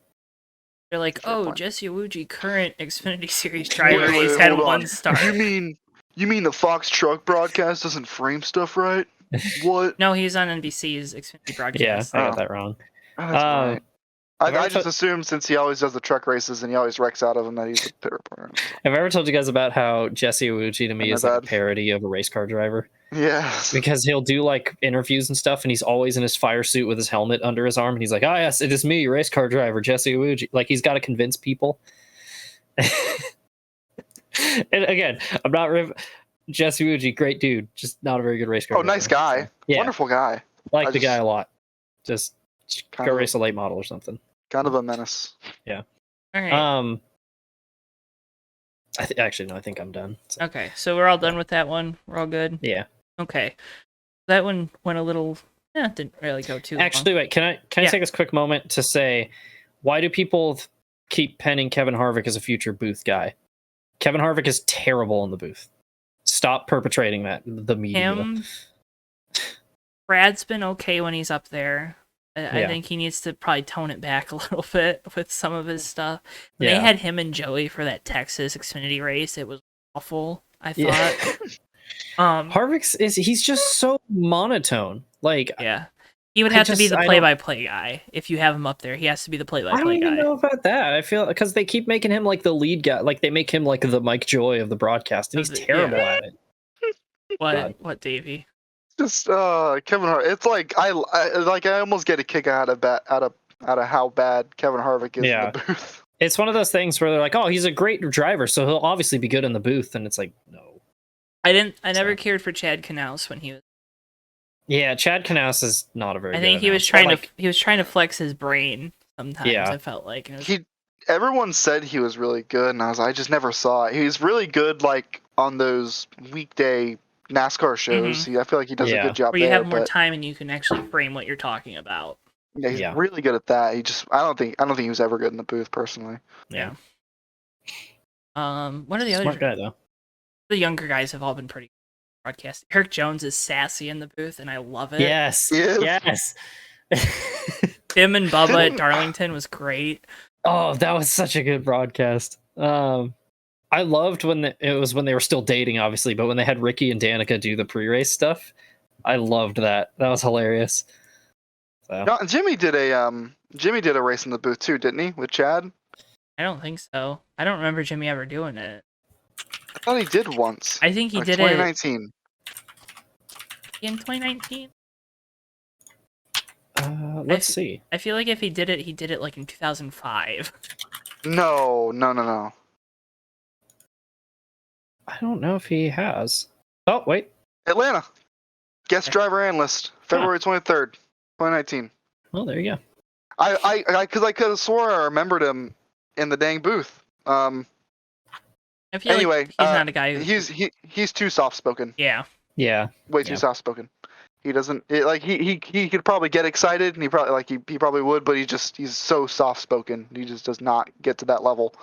They're like, Jesse Iwuji, current Xfinity Series driver. He's had 1 star. You mean the Fox truck broadcast doesn't frame stuff right? What? No, he's on NBC's Xfinity broadcast. Yeah, I got that wrong. That's right. I just assumed since he always does the truck races and he always wrecks out of them that he's a pit reporter. Have I ever told you guys about how Jesse Iwuji to me is like a parody of a race car driver? Yeah. Because he'll do like interviews and stuff, and he's always in his fire suit with his helmet under his arm, and he's like, "Ah, yes, it is me, race car driver Jesse Iwuji." Like he's got to convince people. And again, I'm not Jesse Iwuji, great dude, just not a very good race car. Oh, nice guy, yeah. Wonderful guy. Like the guy a lot. Just go race a late model or something. Kind of a menace. Yeah. All right. Actually, no, I think I'm done. So. Okay, so we're all done with that one. We're all good. Yeah. Okay. That one went a little. Didn't really go too. Actually, wait. Can I take this quick moment to say, why do people keep penning Kevin Harvick as a future booth guy? Kevin Harvick is terrible in the booth. Stop perpetrating that. The media. Brad's been okay when he's up there. I think he needs to probably tone it back a little bit with some of his stuff. When they had him and Joey for that Texas Xfinity race, it was awful, I thought. Harvick's he's just so monotone. Like he would have to be the play-by-play guy. If you have him up there, he has to be the play-by-play guy. I don't even know about that. I feel because they keep making him like the lead guy. Like they make him like the Mike Joy of the broadcast, and he's terrible at it. What, Davey? Just Kevin Harvick. It's like I almost get a kick out of how bad Kevin Harvick is in the booth. It's one of those things where they're like, "Oh, he's a great driver, so he'll obviously be good in the booth," and it's like, no. I never cared for Chad Knaus when he was. Yeah, Chad Knaus is not a very. I think he was trying to flex his brain. Sometimes I felt like everyone said he was really good, and I just never saw it. He's really good, like on those weekday NASCAR shows. I feel like he does a good job where you there, have more time and you can actually frame what you're talking about. Yeah, he's really good at that. I don't think he was ever good in the booth personally. Yeah. What are the other smart guy though? The younger guys have all been pretty good broadcast. Eric Jones is sassy in the booth, and I love it. Yes. Him and Bubba at Darlington was great. Oh, that was such a good broadcast. I loved when it was when they were still dating, obviously, but when they had Ricky and Danica do the pre-race stuff, I loved that. That was hilarious. So. No, Jimmy did a race in the booth too, didn't he, with Chad? I don't think so. I don't remember Jimmy ever doing it. I thought he did once. I think he did 2019. In 2019. Let's see. I feel like if he did it like in 2005. No. I don't know if he has. Oh, wait. Atlanta. Guest driver analyst, February 23rd, 2019. Well, there you go. I could have swore I remembered him in the dang booth. I feel like he's not a guy who... He's too soft spoken. Yeah. Way too soft spoken. He doesn't he could probably get excited, and he probably would, but he's so soft spoken. He just does not get to that level.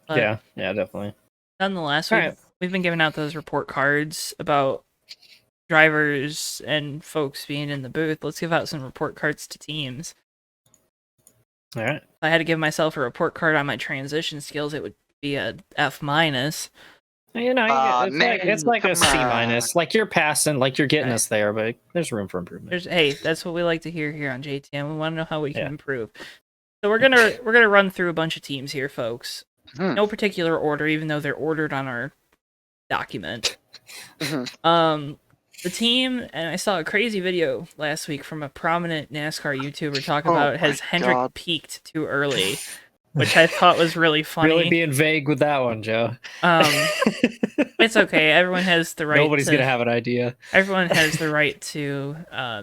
Yeah, definitely. Nonetheless, we've been giving out those report cards about drivers and folks being in the booth. Let's give out some report cards to teams. All right. If I had to give myself a report card on my transition skills, it would be a F-. You know, it's like a C-. Like you're passing, like you're getting us there, but there's room for improvement. That's what we like to hear here on JTM. We want to know how we can improve. So we're gonna run through a bunch of teams here, folks. No particular order, even though they're ordered on our document. The team, and I saw a crazy video last week from a prominent NASCAR YouTuber talk Oh about my has Hendrick God. peaked too early, which I thought was really funny. Really being vague with that one, Joe. It's okay. Everyone has the right. Nobody's gonna have an idea. Everyone has the right to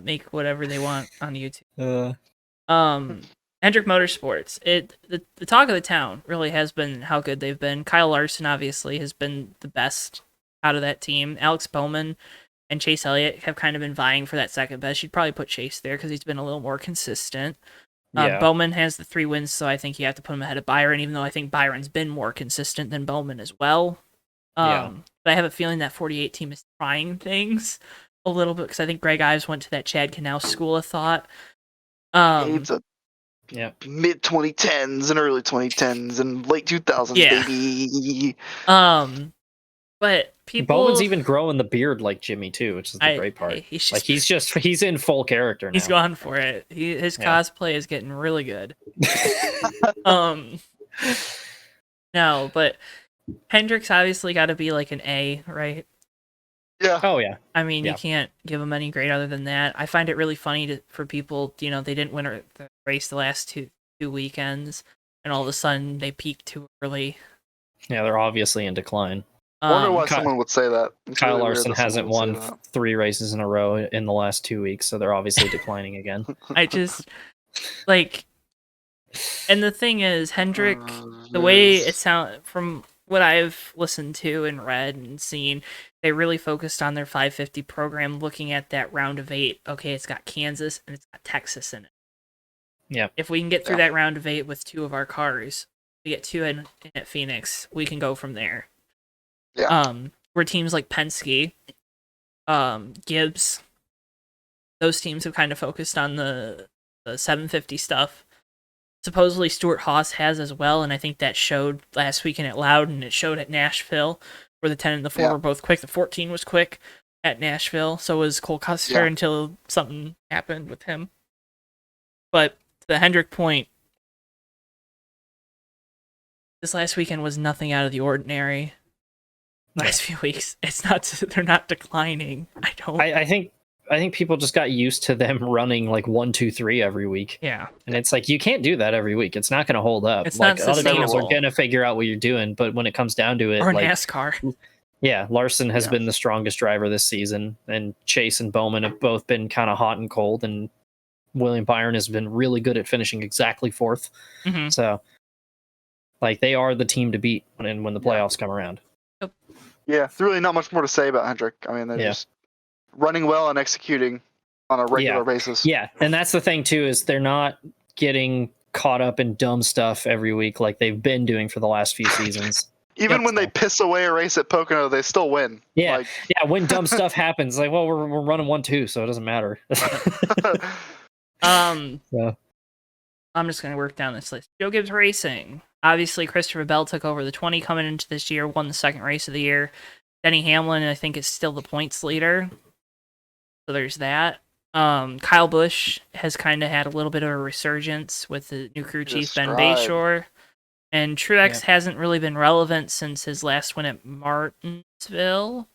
make whatever they want on YouTube. Hendrick Motorsports. The talk of the town really has been how good they've been. Kyle Larson obviously has been the best out of that team. Alex Bowman and Chase Elliott have kind of been vying for that second best. You'd probably put Chase there because he's been a little more consistent. Yeah. Bowman has the 3 wins, so I think you have to put him ahead of Byron, even though I think Byron's been more consistent than Bowman as well. But I have a feeling that 48 team is trying things a little bit because I think Greg Ives went to that Chad Canal school of thought. It's a mid 2010s and early 2010s and late 2000s, baby. But people, Bowman's even growing the beard like Jimmy too, which is the great part. He's in full character now. He's gone for it. His cosplay is getting really good. No, but Hendrick's obviously got to be like an A, right? Yeah. Oh yeah. I mean, you can't give him any grade other than that. I find it really funny for people. They didn't win the race the last two weekends, and all of a sudden they peaked too early. Yeah, they're obviously in decline. I wonder why someone would say that. It's Kyle really Larson hasn't won 3 races in a row in the last 2 weeks, so they're obviously declining again. I just and the thing is, Hendrick, the way it sounds from what I've listened to and read and seen, they really focused on their 550 program, looking at that round of 8. Okay, it's got Kansas and it's got Texas in it. Yeah. If we can get through that round of 8 with 2 of our cars, we get 2 in at Phoenix, we can go from there. Yeah. Where teams like Penske, Gibbs, those teams have kind of focused on the 750 stuff. Supposedly Stuart Haas has as well, and I think that showed last weekend at Loudon. It showed at Nashville, where the 10 and the 4 were both quick. The 14 was quick at Nashville, so was Cole Custer until something happened with him. But to the Hendrick point, this last weekend was nothing out of the ordinary. Last few weeks, they're not declining. I think people just got used to them running like 1, 2, 3 every week. Yeah. And it's like, you can't do that every week. It's not going to hold up. It's like not other teams are sustainable. going to figure out what you're doing, but when it comes down to it, or like NASCAR. Yeah, Larson has been the strongest driver this season, and Chase and Bowman have both been kind of hot and cold, and William Byron has been really good at finishing exactly 4th. Mm-hmm. So, like, they are the team to beat when the playoffs come around. Yep. Yeah, there's really not much more to say about Hendrick. I mean, they're just running well and executing on a regular basis. Yeah, and that's the thing, too, is they're not getting caught up in dumb stuff every week like they've been doing for the last few seasons. Even when they piss away a race at Pocono, they still win. Yeah, when dumb stuff happens, like, well, we're running 1-2, so it doesn't matter. I'm just going to work down this list. Joe Gibbs Racing. Obviously, Christopher Bell took over the 20 coming into this year, won the second race of the year. Denny Hamlin, I think, is still the points leader. So there's that. Kyle Busch has kind of had a little bit of a resurgence with the new crew chief, Ben Bayshore. And Truex hasn't really been relevant since his last win at Martinsville.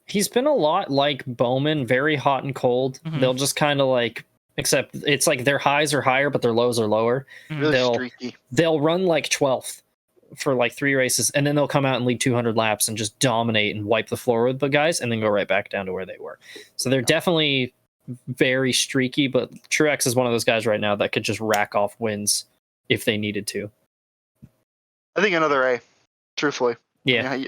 He's been a lot like Bowman, very hot and cold. Mm-hmm. They'll just kind of like, except it's like their highs are higher, but their lows are lower. Really streaky. They'll run like 12th for like 3 races, and then they'll come out and lead 200 laps and just dominate and wipe the floor with the guys, and then go right back down to where they were. So they're definitely very streaky, but Truex is one of those guys right now that could just rack off wins if they needed to. I think another A, truthfully. Yeah.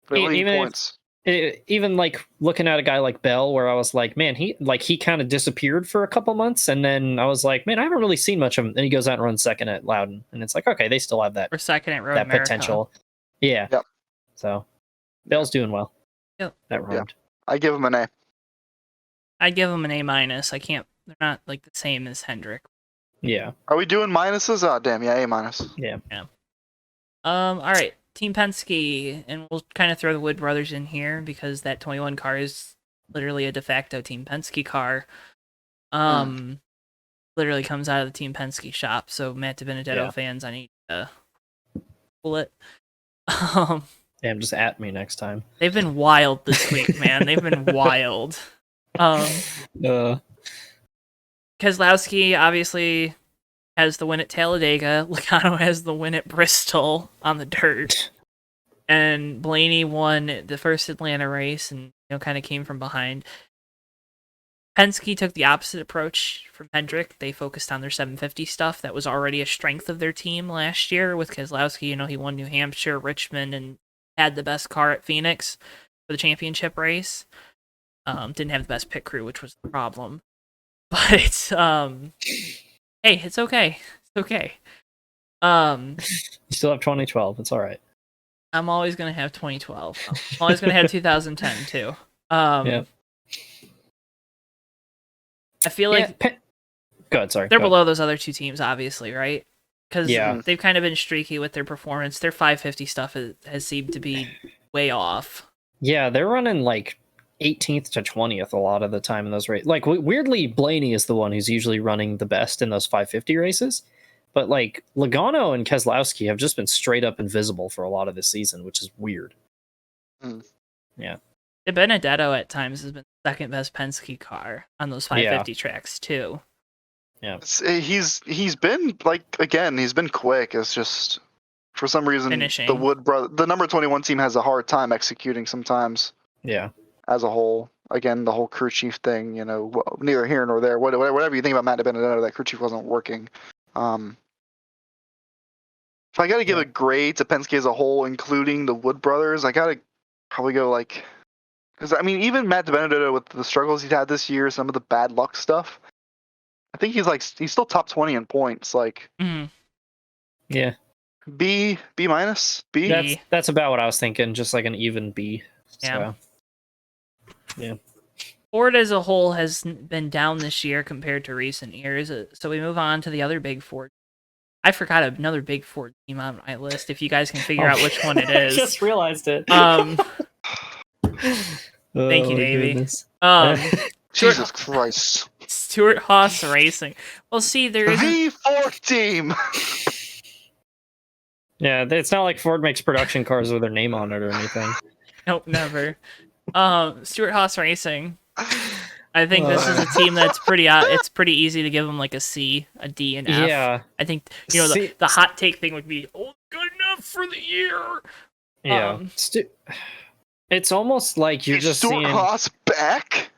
Points. Even like looking at a guy like Bell, where I was like, man, he kind of disappeared for a couple months, and then I was like, man, I haven't really seen much of him. And he goes out and runs second at Loudon, and it's like, okay, they still have that. Or second at Road that America. Potential. Yeah. Yep. So Bell's doing well. Yep. That rhymed. I give him an A. I'd give him an A-. I can't. They're not like the same as Hendrick. Yeah. Are we doing minuses? Oh, damn. Yeah, A-. Yeah. All right. Team Penske, and we'll kind of throw the Wood brothers in here because that 21 car is literally a de facto Team Penske car. Literally comes out of the Team Penske shop. So Matt DiBenedetto fans, I need to pull it. Damn, just at me next time. They've been wild this week, man. They've been wild. Keselowski obviously has the win at Talladega. Logano has the win at Bristol on the dirt. And Blaney won the first Atlanta race and kind of came from behind. Penske took the opposite approach from Hendrick. They focused on their 750 stuff. That was already a strength of their team last year with Keselowski. He won New Hampshire, Richmond, and had the best car at Phoenix for the championship race. Didn't have the best pit crew, which was the problem. But hey, it's okay. It's okay. You still have 2012. It's all right. I'm always gonna have 2012. I'm always gonna have 2010 too. Yeah. I feel like Go ahead, sorry. they're below those other two teams, obviously, right? Because they've kind of been streaky with their performance. Their 550 stuff has seemed to be way off. Yeah, they're running like 18th to 20th a lot of the time in those races. Like, weirdly, Blaney is the one who's usually running the best in those 550 races. But, like, Logano and Keselowski have just been straight up invisible for a lot of this season, which is weird. Yeah. De Benedetto at times has been the second best Penske car on those 550 tracks, too. Yeah. He's been, like, again, he's been quick. It's just, for some reason, finishing. the number 21 team has a hard time executing sometimes. Yeah. As a whole. Again, the whole crew chief thing, neither here nor there. Whatever you think about Matt De Benedetto, that crew chief wasn't working. If I got to give a grade to Penske as a whole, including the Wood brothers, I got to probably go because even Matt De Benedetto with the struggles he's had this year, some of the bad luck stuff, I think he's still top 20 in points. Yeah. B minus B. That's about what I was thinking, just like an even B. Yeah. So. Yeah. Ford as a whole has been down this year compared to recent years. So we move on to the other big Ford. I forgot another big Ford team on my list. If you guys can figure out which one it is. I just realized it. Thank you, Davey. Jesus Christ. Stuart Haas Racing. Well, see, there is the Ford team. Yeah, it's not like Ford makes production cars with their name on it or anything. Nope, never. Stuart Haas Racing. I think this is a team that's it's pretty easy to give them like a C, a D, and F. Yeah. I think the hot take thing would be good enough for the year. Yeah. It's almost like you're just Stuart seeing Haas back.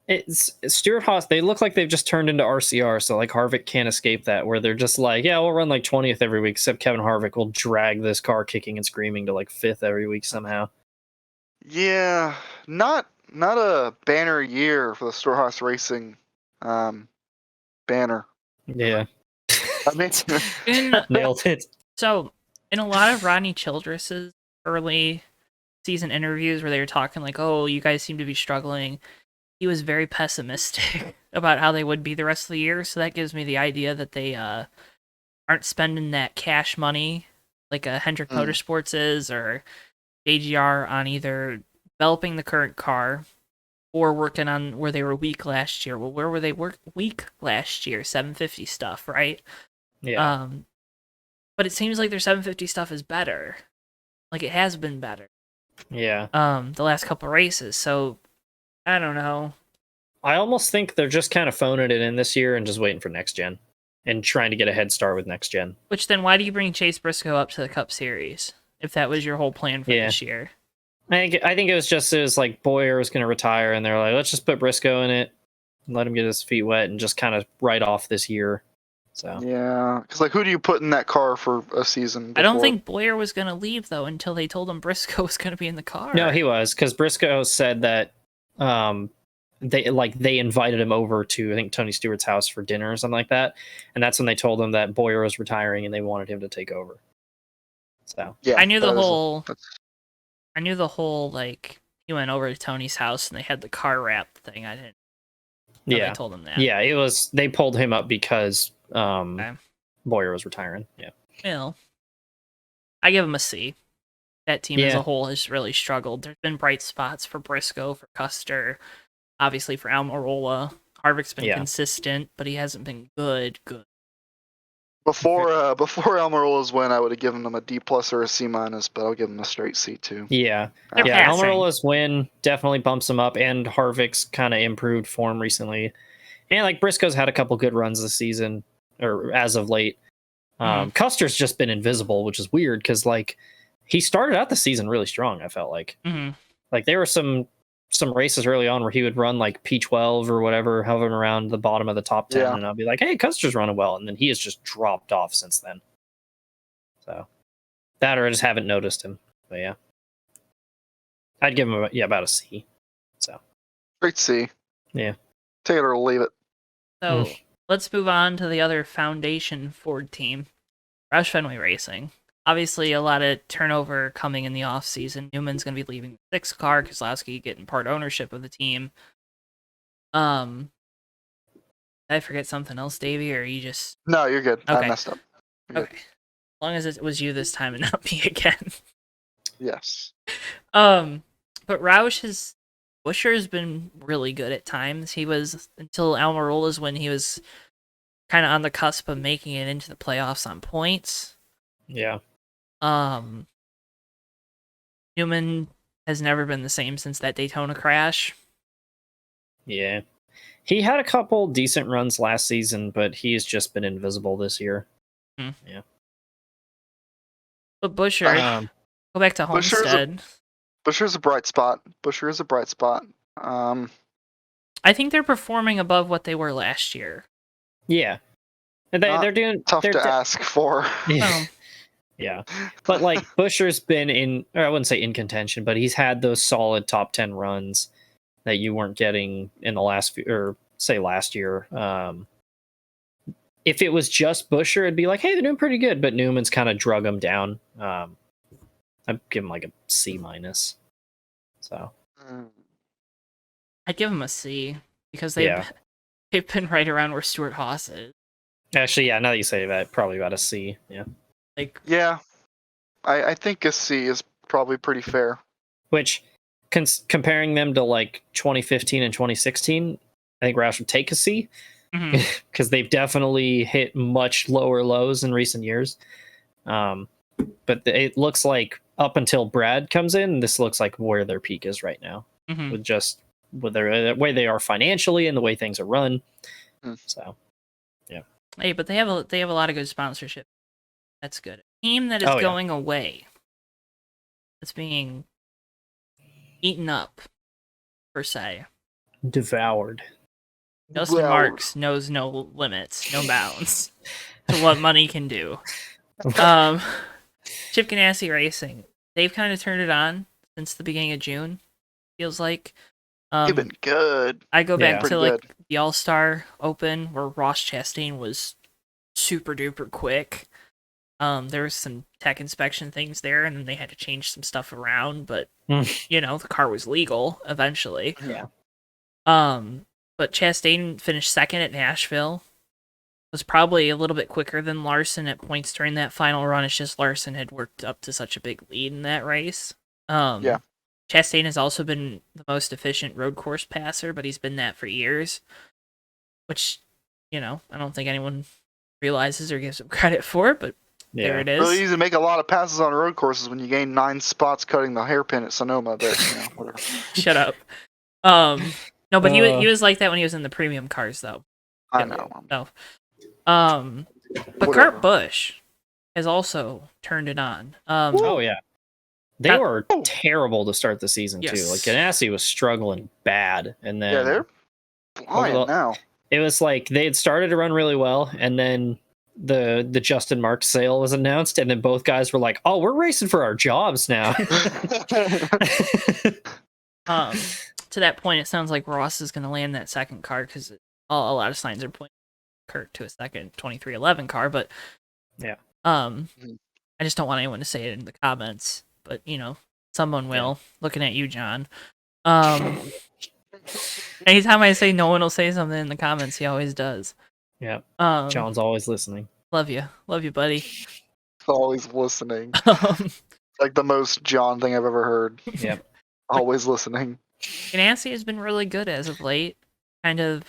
It's Stuart Haas. They look like they've just turned into RCR, so like Harvick can't escape that. Where they're just like, yeah, we'll run like 20th every week, except Kevin Harvick will drag this car kicking and screaming to like 5th every week somehow. Yeah, not a banner year for the Stuart Haas Racing banner. Yeah. I Nailed it. So, in a lot of Rodney Childress's early season interviews where they were talking like, oh, you guys seem to be struggling, he was very pessimistic about how they would be the rest of the year. So that gives me the idea that they aren't spending that cash money like a Hendrick Motorsports is or JGR on either developing the current car or working on where they were weak last year. Well, where were they weak last year? 750 stuff, right? Yeah. But it seems like their 750 stuff is better. Like it has been better. Yeah. The last couple races. So I don't know. I almost think they're just kind of phoning it in this year and just waiting for next gen and trying to get a head start with next gen. Which then why do you bring Chase Briscoe up to the Cup Series if that was your whole plan for this year? I think it was like Boyer was going to retire and they're like, let's just put Briscoe in it and let him get his feet wet and just kind of write off this year. So yeah, because like who do you put in that car for a season before? I don't think Boyer was going to leave though until they told him Briscoe was going to be in the car. No, he was, because Briscoe said that they invited him over to I think Tony Stewart's house for dinner or something like that, and that's when they told him that Boyer was retiring and they wanted him to take over. So yeah, I knew the whole like he went over to Tony's house and they had the car wrap thing. I didn't. They told him that. Yeah, it was. They pulled him up because Boyer was retiring. Yeah. Well, I give him a C. That team as a whole has really struggled. There's been bright spots for Briscoe, for Custer, obviously for Almirola. Harvick's been consistent, but he hasn't been good. Before Almirola's win, I would have given them a D+ or a C-, but I'll give them a straight C too. Yeah. They're Yeah, passing. Almirola's win definitely bumps him up, and Harvick's kind of improved form recently. And like Briscoe's had a couple good runs this season, or as of late. Custer's just been invisible, which is weird because like he started out the season really strong. I felt like like there were some races early on where he would run like P12 or whatever, hovering around the bottom of the top 10, and I'll be like, hey, Custer's running well, and then he has just dropped off since then. So that, or I just haven't noticed him. But yeah, I'd give him about a C. So Great C. Yeah. Take it or leave it. So let's move on to the other Foundation Ford team, Roush Fenway Racing. Obviously, a lot of turnover coming in the off season. Newman's going to be leaving the 6th car. Keselowski getting part ownership of the team. Did I forget something else, Davey, or you just? No, you're good. Okay. I messed up. Okay. As long as it was you this time and not me again. Yes. But Buescher has been really good at times. He was, until Almirola's when he was kind of on the cusp of making it into the playoffs on points. Yeah. Newman has never been the same since that Daytona crash. Yeah. He had a couple decent runs last season, but he's just been invisible this year. Yeah. But Buescher, go back to Homestead. Buescher's a bright spot. I think they're performing above what they were last year. Yeah. And they're doing tough to ask for. Yeah. Yeah. But like Buescher's been in, or I wouldn't say in contention, but he's had those solid top 10 runs that you weren't getting in the last few, or say last year. If it was just Buescher, it'd be like, hey, they're doing pretty good, but Newman's kind of drug them down. I'd give him like a C-. So I'd give him a C because they've been right around where Stuart Haas is. Actually, yeah, now that you say that, probably about a C. Yeah. I think a C is probably pretty fair. Which, comparing them to like 2015 and 2016, I think Roush would take a C, because they've definitely hit much lower lows in recent years. But it looks like up until Brad comes in, this looks like where their peak is right now, with the way they are financially and the way things are run. So, yeah. Hey, but they have a lot of good sponsorship. That's good. A team that is going away. It's being eaten up, per se. Devoured. Justin Marks knows no limits, no bounds to what money can do. Chip Ganassi Racing. They've kind of turned it on since the beginning of June, feels like. They've been good. I go back to like the All-Star Open where Ross Chastain was super duper quick. There was some tech inspection things there, and then they had to change some stuff around, but the car was legal eventually. Yeah. But Chastain finished second at Nashville. Was probably a little bit quicker than Larson at points during that final run. It's just Larson had worked up to such a big lead in that race. Chastain has also been the most efficient road course passer, but he's been that for years. Which, I don't think anyone realizes or gives him credit for, but there it is. It's really easy to make a lot of passes on road courses when you gain 9 spots cutting the hairpin at Sonoma, but whatever. Shut up. No, but he was like that when he was in the premium cars, though. I know. No. But Kurt Busch has also turned it on. They were terrible to start the season too. Like Ganassi was struggling bad, and then they're flying now. It was like they had started to run really well, and then the Justin Marks sale was announced, and then both guys were like, "Oh, we're racing for our jobs now." To that point, it sounds like Ross is going to land that second car because a lot of signs are pointing Kurt to a second 2311 car, but I just don't want anyone to say it in the comments, but someone will. Looking at you, John. Anytime I say no one will say something in the comments, he always does. Yeah. John's always listening. Love you, buddy. Always listening. Like the most John thing I've ever heard. Yep. Always listening. Ganassi has been really good as of late. Kind of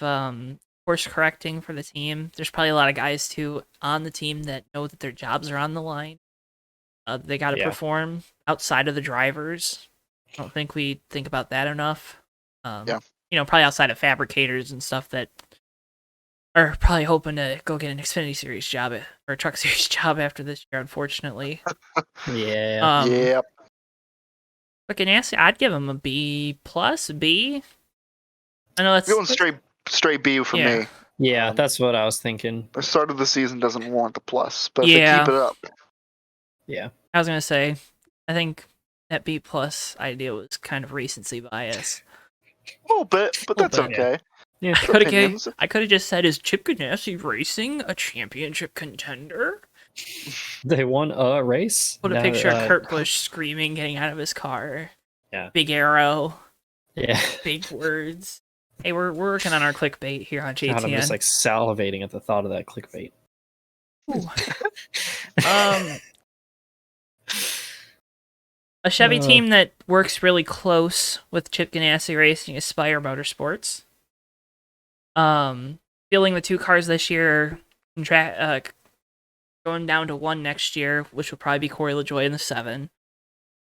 course correcting for the team. There's probably a lot of guys too on the team that know that their jobs are on the line. They got to perform outside of the drivers. I don't think we think about that enough. Probably outside of fabricators and stuff that are probably hoping to go get an Xfinity Series job or a Truck Series job after this year, unfortunately. Yeah. But Ganassi, I'd give him a B plus, B. I know that's going straight B for me. Yeah, that's what I was thinking. The start of the season doesn't warrant the plus, but if they keep it up. Yeah. I was gonna say, I think that B plus idea was kind of recency bias. A little bit, but that's okay. Yeah. I could have just said, is Chip Ganassi Racing a championship contender? They won a race. Put a picture of Kurt Busch screaming, getting out of his car. Yeah. Big arrow. Yeah. Big words. Hey, we're working on our clickbait here on JTN. God, I'm just like salivating at the thought of that clickbait. A Chevy team that works really close with Chip Ganassi Racing is Spire Motorsports. Fielding the 2 cars this year, going down to 1 next year, which will probably be Corey LaJoie in the 7.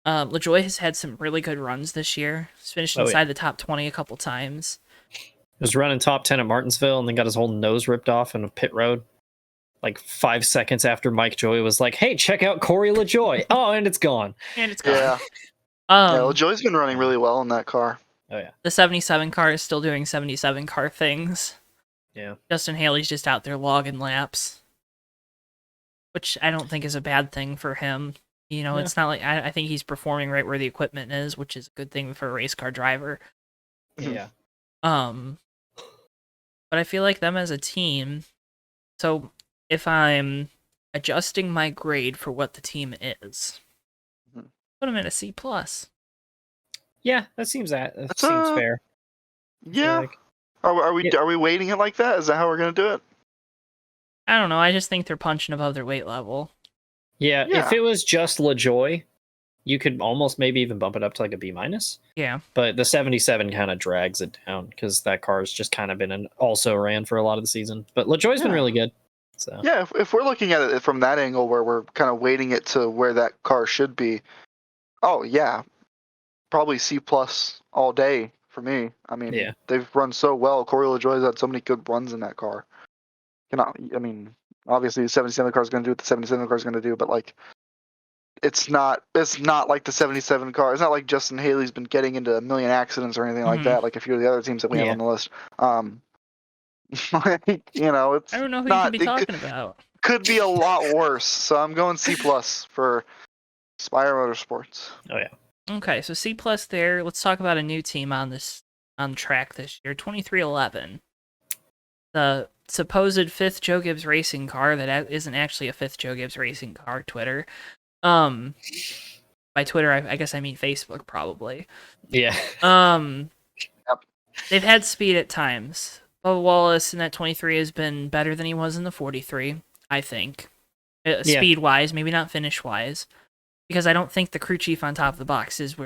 LaJoie has had some really good runs this year. He's finished inside the top 20 a couple times. He was running top 10 at Martinsville and then got his whole nose ripped off in a pit road. Like 5 seconds after Mike Joy was like, "Hey, check out Corey LaJoie." Oh, and it's gone. Yeah. LaJoie's been running really well in that car. Oh yeah. The 77 car is still doing 77 car things. Yeah. Justin Haley's just out there logging laps, which I don't think is a bad thing for him. It's not like I think he's performing right where the equipment is, which is a good thing for a race car driver. Yeah. But I feel like them as a team. So if I'm adjusting my grade for what the team is, put them in a C plus. Yeah, that seems fair. Yeah. Are we weighting it like that? Is that how we're gonna do it? I don't know. I just think they're punching above their weight level. Yeah. If it was just LaJoie, you could almost maybe even bump it up to like a B minus. Yeah. But the 77 kind of drags it down because that car's just kind of been an also ran for a lot of the season. But LaJoie's been really good. So yeah, if we're looking at it from that angle where we're kind of weighting it to where that car should be, probably C plus all day for me. I mean, they've run so well. Corey LaJoie's had so many good runs in that car. Obviously the 77 car is going to do what the 77 car is going to do, but like, it's not like the 77 car. It's not like Justin Haley's been getting into a million accidents or anything like that. Like a few of the other teams that we have on the list. It's I don't know who you could be talking about. Could be a lot worse. So I'm going C plus for Spire Motorsports. Oh yeah. Okay, so C plus there. Let's talk about a new team on track this year. 2311. The supposed 5th Joe Gibbs racing car that isn't actually a 5th Joe Gibbs racing car. Twitter. By Twitter, I guess I mean Facebook, probably. Yeah. Yep. They've had speed at times. Bubba Wallace in that 23 has been better than he was in the 43, I think. Speed-wise, maybe not finish-wise. Because I don't think the crew chief on top of the box is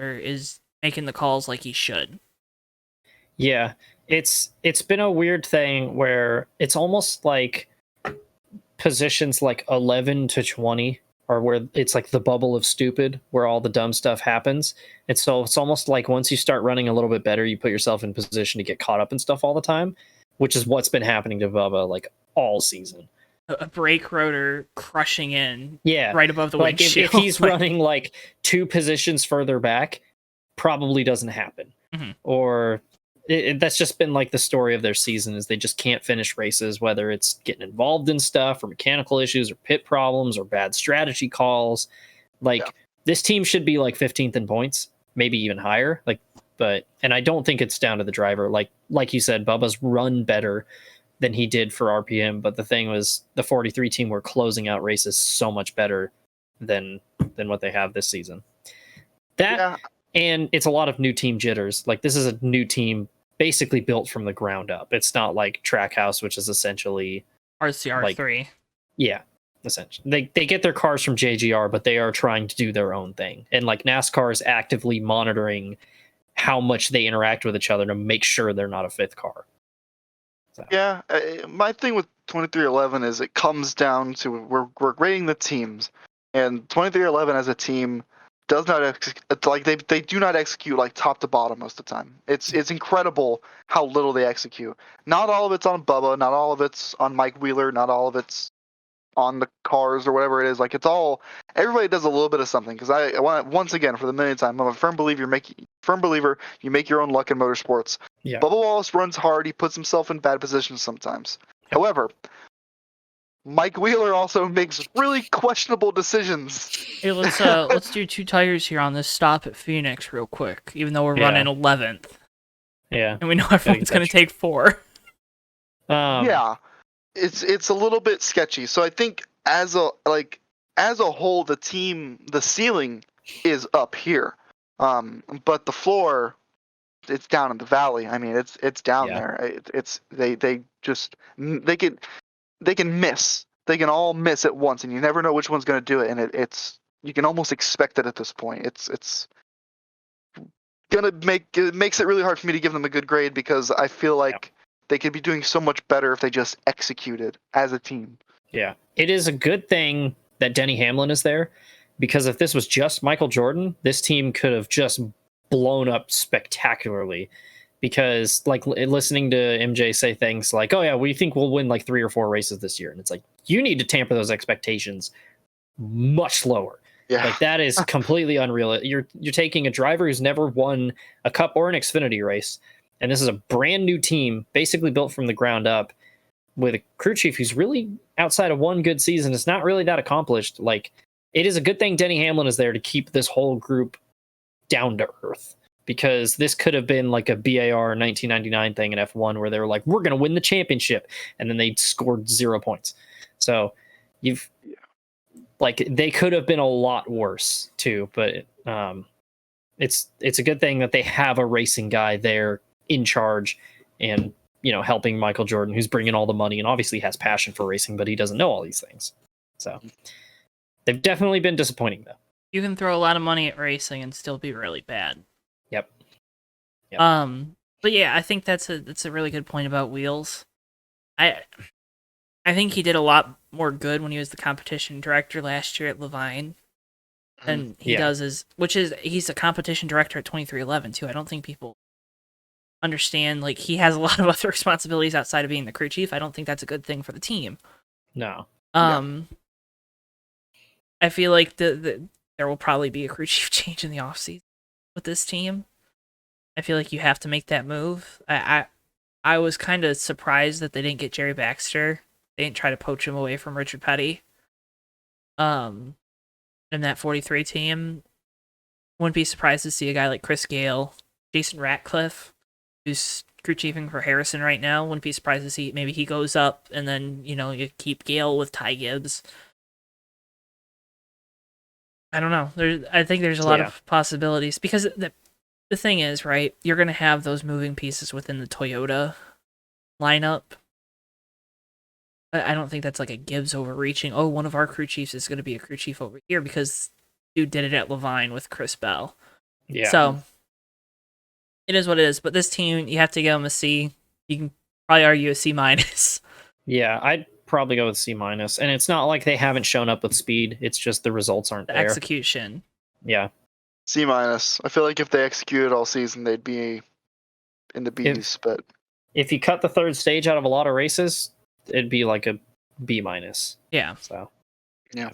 making the calls like he should. Yeah. It's been a weird thing where it's almost like positions like 11 to 20 are where it's like the bubble of stupid, where all the dumb stuff happens. And so it's almost like once you start running a little bit better, you put yourself in position to get caught up in stuff all the time, which is what's been happening to Bubba like all season. A brake rotor crushing in right above the like windshield. If he's running like 2 positions further back, probably doesn't happen. Mm-hmm. Or that's just been like the story of their season, is they just can't finish races, whether it's getting involved in stuff or mechanical issues or pit problems or bad strategy calls. This team should be like 15th in points, maybe even higher. And I don't think it's down to the driver. Like you said, Bubba's run better than he did for RPM, but the thing was the 43 team were closing out races so much better than what they have this season. And it's a lot of new team jitters. Like, this is a new team basically built from the ground up. It's not like Trackhouse, which is essentially RCR3. Essentially. They get their cars from JGR, but they are trying to do their own thing. And like NASCAR is actively monitoring how much they interact with each other to make sure they're not a 5th car. So. Yeah, my thing with 2311 is it comes down to we're grading the teams, and 2311 as a team does not they do not execute like top to bottom most of the time. It's incredible how little they execute. Not all of it's on Bubba, not all of it's on Mike Wheeler, not all of it's on the cars or whatever it is. Like, it's all, everybody does a little bit of something. Because I want, once again, for the millionth time, I'm a firm believer you make your own luck in motorsports. Yeah. Bubba Wallace runs hard. He puts himself in bad positions sometimes. Yep. However, Mike Wheeler also makes really questionable decisions. Hey, let's do 2 tires here on this stop at Phoenix real quick, even though we're running 11th. Yeah. And we know everyone's going to take 4. Yeah. It's a little bit sketchy. So I think as a whole, the ceiling is up here. But the floor, it's down in the valley. I mean, it's down there. They can miss. They can all miss at once, and you never know which one's going to do it. And it's you can almost expect it at this point. It's gonna makes it really hard for me to give them a good grade because I feel like they could be doing so much better if they just executed as a team. Yeah, it is a good thing that Denny Hamlin is there, because if this was just Michael Jordan, this team could have just blown up spectacularly. Because like listening to MJ say things like, "Oh yeah, we think we'll win like 3 or 4 races this year," and it's like, you need to tamper those expectations much lower. Yeah. Like, that is completely unreal. You're taking a driver who's never won a Cup or an Xfinity race, and this is a brand new team, basically built from the ground up, with a crew chief who's really, outside of one good season, it's not really that accomplished. Like, it is a good thing Denny Hamlin is there to keep this whole group down to earth. Because this could have been like a BAR 1999 thing in F1 where they were like, we're going to win the championship. And then they scored 0 points. So like, they could have been a lot worse too. But it's a good thing that they have a racing guy there in charge and, helping Michael Jordan, who's bringing all the money and obviously has passion for racing, but he doesn't know all these things. So they've definitely been disappointing, though. You can throw a lot of money at racing and still be really bad. Yep. But yeah, I think that's a really good point about Wheels. I think he did a lot more good when he was the competition director last year at Levine than he does he's a competition director at 2311 too. I don't think people understand, like, he has a lot of other responsibilities outside of being the crew chief. I don't think that's a good thing for the team. No. I feel like there will probably be a crew chief change in the offseason with this team. I feel like you have to make that move. I was kind of surprised that they didn't get Jerry Baxter. They didn't try to poach him away from Richard Petty. In that 43 team, wouldn't be surprised to see a guy like Chris Gale, Jason Ratcliffe, who's crew chiefing for Harrison right now. Wouldn't be surprised to see maybe he goes up, and then you keep Gale with Ty Gibbs. I don't know. I think there's a lot of possibilities because the thing is, right, you're going to have those moving pieces within the Toyota lineup. I don't think that's like a Gibbs overreaching. Oh, one of our crew chiefs is going to be a crew chief over here because dude did it at Levine with Chris Bell. Yeah. So it is what it is. But this team, you have to give them a C. You can probably argue a C minus. Yeah, I'd probably go with C minus. And it's not like they haven't shown up with speed. It's just the results aren't there. Execution. Yeah. C minus. I feel like if they executed all season, they'd be in the B's. But if you cut the third stage out of a lot of races, it'd be like a B minus. Yeah. So. Yeah.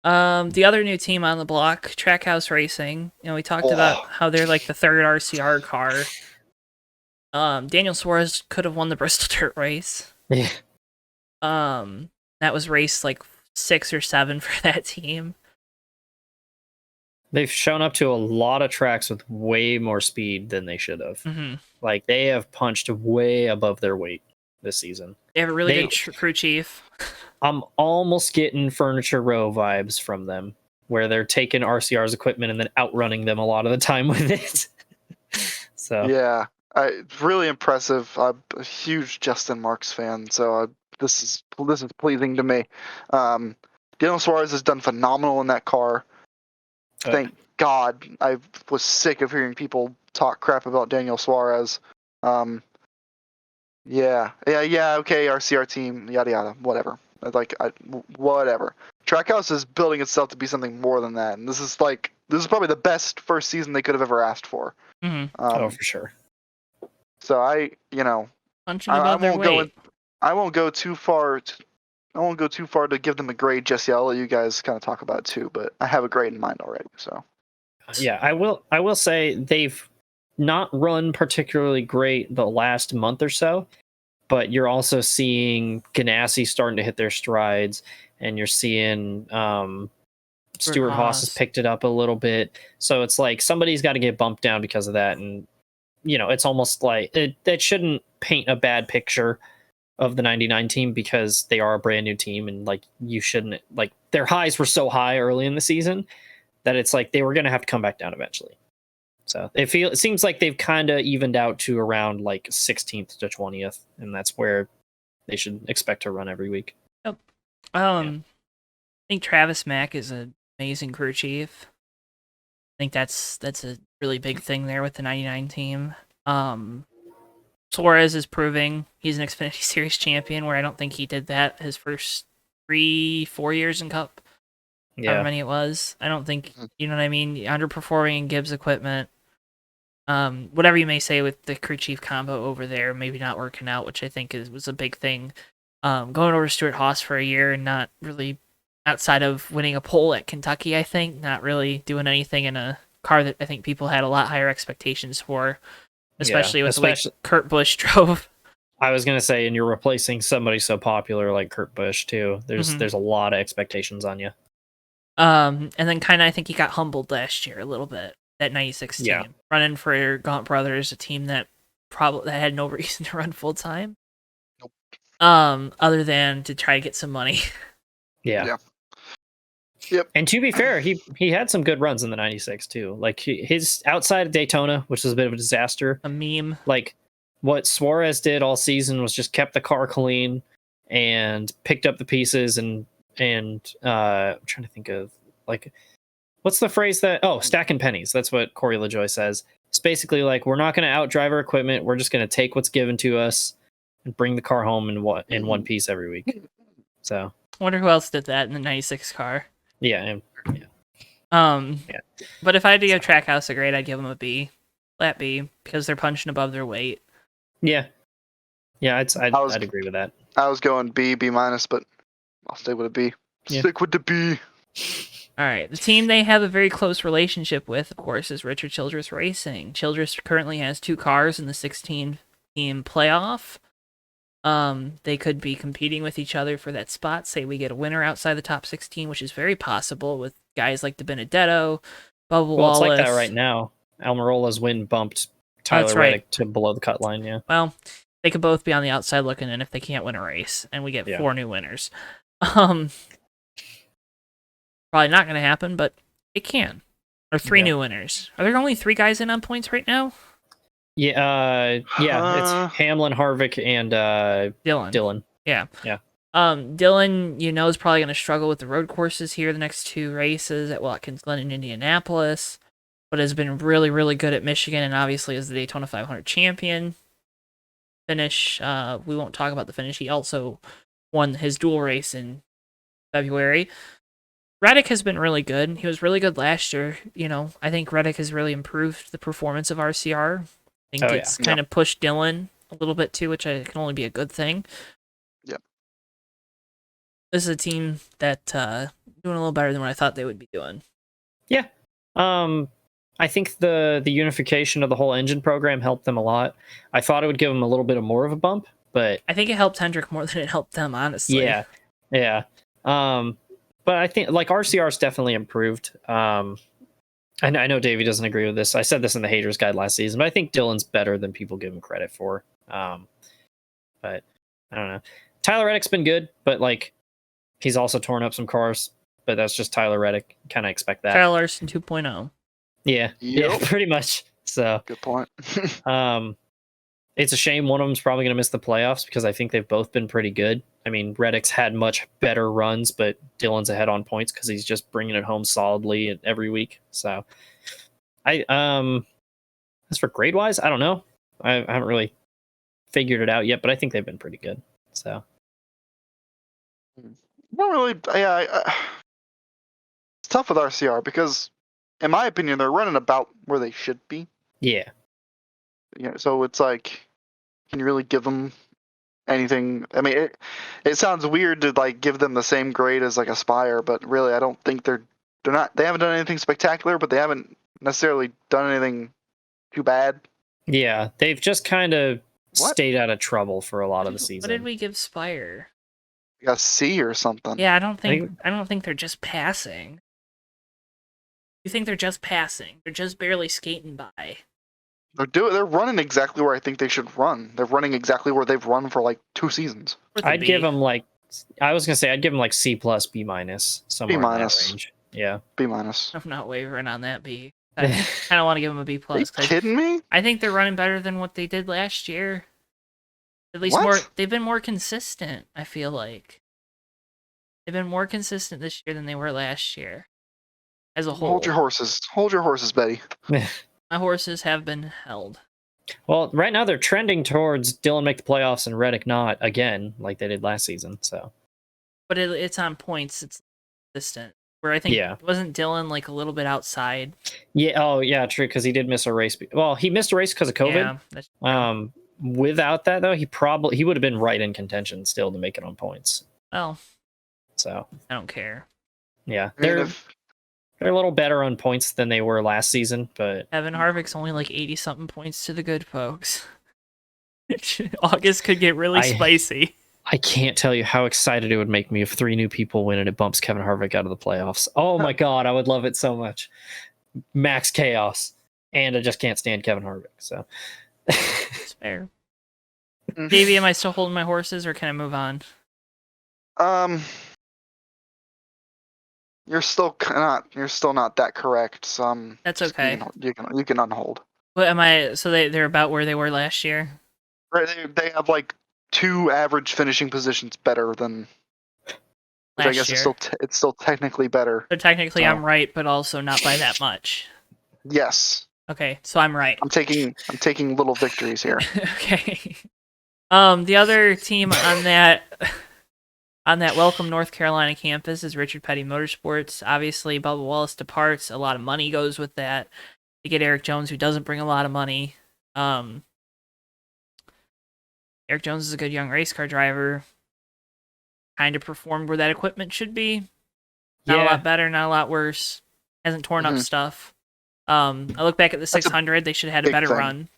The other new team on the block, Trackhouse Racing. We talked about how they're like the third RCR car. Daniel Suarez could have won the Bristol Dirt race. Yeah. That was race like 6 or 7 for that team. They've shown up to a lot of tracks with way more speed than they should have. Mm-hmm. Like, they have punched way above their weight this season. They have a really good crew chief. I'm almost getting Furniture Row vibes from them, where they're taking RCR's equipment and then outrunning them a lot of the time with it. So yeah, really impressive. I'm a huge Justin Marks fan, so this is pleasing to me. Daniel Suarez has done phenomenal in that car. Thank God. I was sick of hearing people talk crap about Daniel Suarez. Yeah. Okay, RCR team, yada yada, whatever. Whatever. Trackhouse is building itself to be something more than that, and this is probably the best first season they could have ever asked for. For sure. So punching above their weight. I won't go too far. I won't go too far to give them a grade just yet. I'll let you guys kind of talk about it too, but I have a grade in mind already. So. Yeah, I will say they've not run particularly great the last month or so, but you're also seeing Ganassi starting to hit their strides, and you're seeing Stuart Haas has picked it up a little bit. So it's like somebody's got to get bumped down because of that, and it's almost like that shouldn't paint a bad picture of the 99 team because they are a brand new team, and like you shouldn't their highs were so high early in the season that it's like they were going to have to come back down eventually. So it seems like they've kind of evened out to around like 16th to 20th, and that's where they should expect to run every week. Yep. I think Travis Mack is an amazing crew chief. I think that's a really big thing there with the 99 team. Suarez is proving he's an Xfinity Series champion, where I don't think he did that his first 3-4 years in Cup. Yeah. However many it was. I don't think, you know what I mean? Underperforming in Gibbs equipment. Whatever you may say with the crew chief combo over there, maybe not working out, which I think was a big thing. Going over to Stuart Haas for a year and not really, outside of winning a pole at Kentucky, I think, not really doing anything in a car that I think people had a lot higher expectations for, especially with the way Kurt Busch drove. I was gonna say, and you're replacing somebody so popular like Kurt Busch too. There's a lot of expectations on you. And then kind of I think he got humbled last year a little bit. That 96 team running for Gaunt Brothers, a team that had no reason to run full time. Nope. Other than to try to get some money. Yeah. Yep. And to be fair, he had some good runs in the 96 too. Like his outside of Daytona, which was a bit of a disaster. A meme. Like what Suarez did all season was just kept the car clean and picked up the pieces and I'm trying to think of what's the phrase stacking pennies. That's what Corey LaJoy says. It's basically like, we're not going to outdrive our equipment. We're just going to take what's given to us and bring the car home in one piece every week. So I wonder who else did that in the 96 car. Yeah. But if I had to give Trackhouse a grade, I'd give them a B. Flat B, because they're punching above their weight. Yeah. Yeah, I'd agree with that. I was going B minus, but I'll stay with a B. Yeah. Stick with the B. All right. The team they have a very close relationship with, of course, is Richard Childress Racing. Childress currently has 2 cars in the 16-team playoff. They could be competing with each other for that spot. Say we get a winner outside the top 16, which is very possible with guys like DiBenedetto, Bubba Wallace. It's like that right now. Almirola's win bumped Tyler Reddick to below the cut line, yeah. Well, they could both be on the outside looking in if they can't win a race, and we get 4 new winners. Probably not going to happen, but it can. Or 3 new winners. Are there only 3 guys in on points right now? Yeah, it's Hamlin, Harvick, and Dylan. Yeah. Dylan, is probably going to struggle with the road courses here the next 2 races at Watkins Glen and Indianapolis, but has been really, really good at Michigan, and obviously is the Daytona 500 champion. Finish, we won't talk about the finish. He also won his dual race in February. Reddick has been really good. He was really good last year. I think Reddick has really improved the performance of RCR. I think it's kind of pushed Dylan a little bit too, which can only be a good thing. Yep. This is a team that doing a little better than what I thought they would be doing. Yeah. I think the unification of the whole engine program helped them a lot. I thought it would give them a little bit more of a bump, but I think it helped Hendrick more than it helped them, honestly. Yeah. But I think RCR's definitely improved. I know Davey doesn't agree with this. I said this in the Haters Guide last season, but I think Dylan's better than people give him credit for. But I don't know. Tyler Reddick's been good, but he's also torn up some cars. But that's just Tyler Reddick. Kind of expect that. Kyle Larson 2.0. Yeah, pretty much. So good point. It's a shame one of them's probably going to miss the playoffs because I think they've both been pretty good. I mean, Reddick's had much better runs, but Dylan's ahead on points because he's just bringing it home solidly every week. So, as for grade wise, I don't know. I haven't really figured it out yet, but I think they've been pretty good. So. Not really. Yeah, it's tough with RCR because, in my opinion, they're running about where they should be. Yeah. So it's like, can you really give them anything? I mean, it sounds weird to like give them the same grade as like Aspire, but really, I don't think they haven't done anything spectacular, but they haven't necessarily done anything too bad. Yeah, they've just kind of stayed out of trouble for a lot of the season. What did we give Spire? A C or something. Yeah, I don't think they're just passing. You think they're just passing? They're just barely skating by. They're running exactly where I think they should run. They're running exactly where they've run for like 2 seasons. I'd give them like, I was gonna say I'd give them like C+, B-, somewhere in that range. Yeah. B-. I'm not wavering on that B. I kind of want to give them a B+. Are you kidding me? I think they're running better than what they did last year. At least they've been more consistent, I feel like. They've been more consistent this year than they were last year. As a whole. Hold your horses, Betty. My horses have been held. Well, right now they're trending towards Dylan make the playoffs and Reddick not again, like they did last season. So, but it's on points. It's consistent. Where I think wasn't Dylan like a little bit outside? Yeah. Oh, yeah. True. Because he did miss a race. Well, he missed a race because of COVID. Yeah, without that though, he would have been right in contention still to make it on points. Well, so I don't care. Yeah, they're a little better on points than they were last season, but Evan Harvick's only like 80-something points to the good folks. August could get really spicy. I can't tell you how excited it would make me if 3 new people win and it bumps Kevin Harvick out of the playoffs. Oh my god, I would love it so much. Max chaos, and I just can't stand Kevin Harvick. So it's fair. Davey, am I still holding my horses, or can I move on? You're still not that correct. So that's okay. You can unhold. What am I? So they're about where they were last year. Right, they have like 2 average finishing positions better than. Which I guess year. It's still technically better. So technically, I'm right, but also not by that much. Yes. Okay, so I'm right. I'm taking little victories here. Okay. The other team on that Welcome North Carolina campus is Richard Petty Motorsports. Obviously, Bubba Wallace departs. A lot of money goes with that. To get Eric Jones, who doesn't bring a lot of money. Eric Jones is a good young race car driver. Kind of performed where that equipment should be. Not a lot better, not a lot worse. Hasn't torn up stuff. I look back at the 600. They should have had a better run.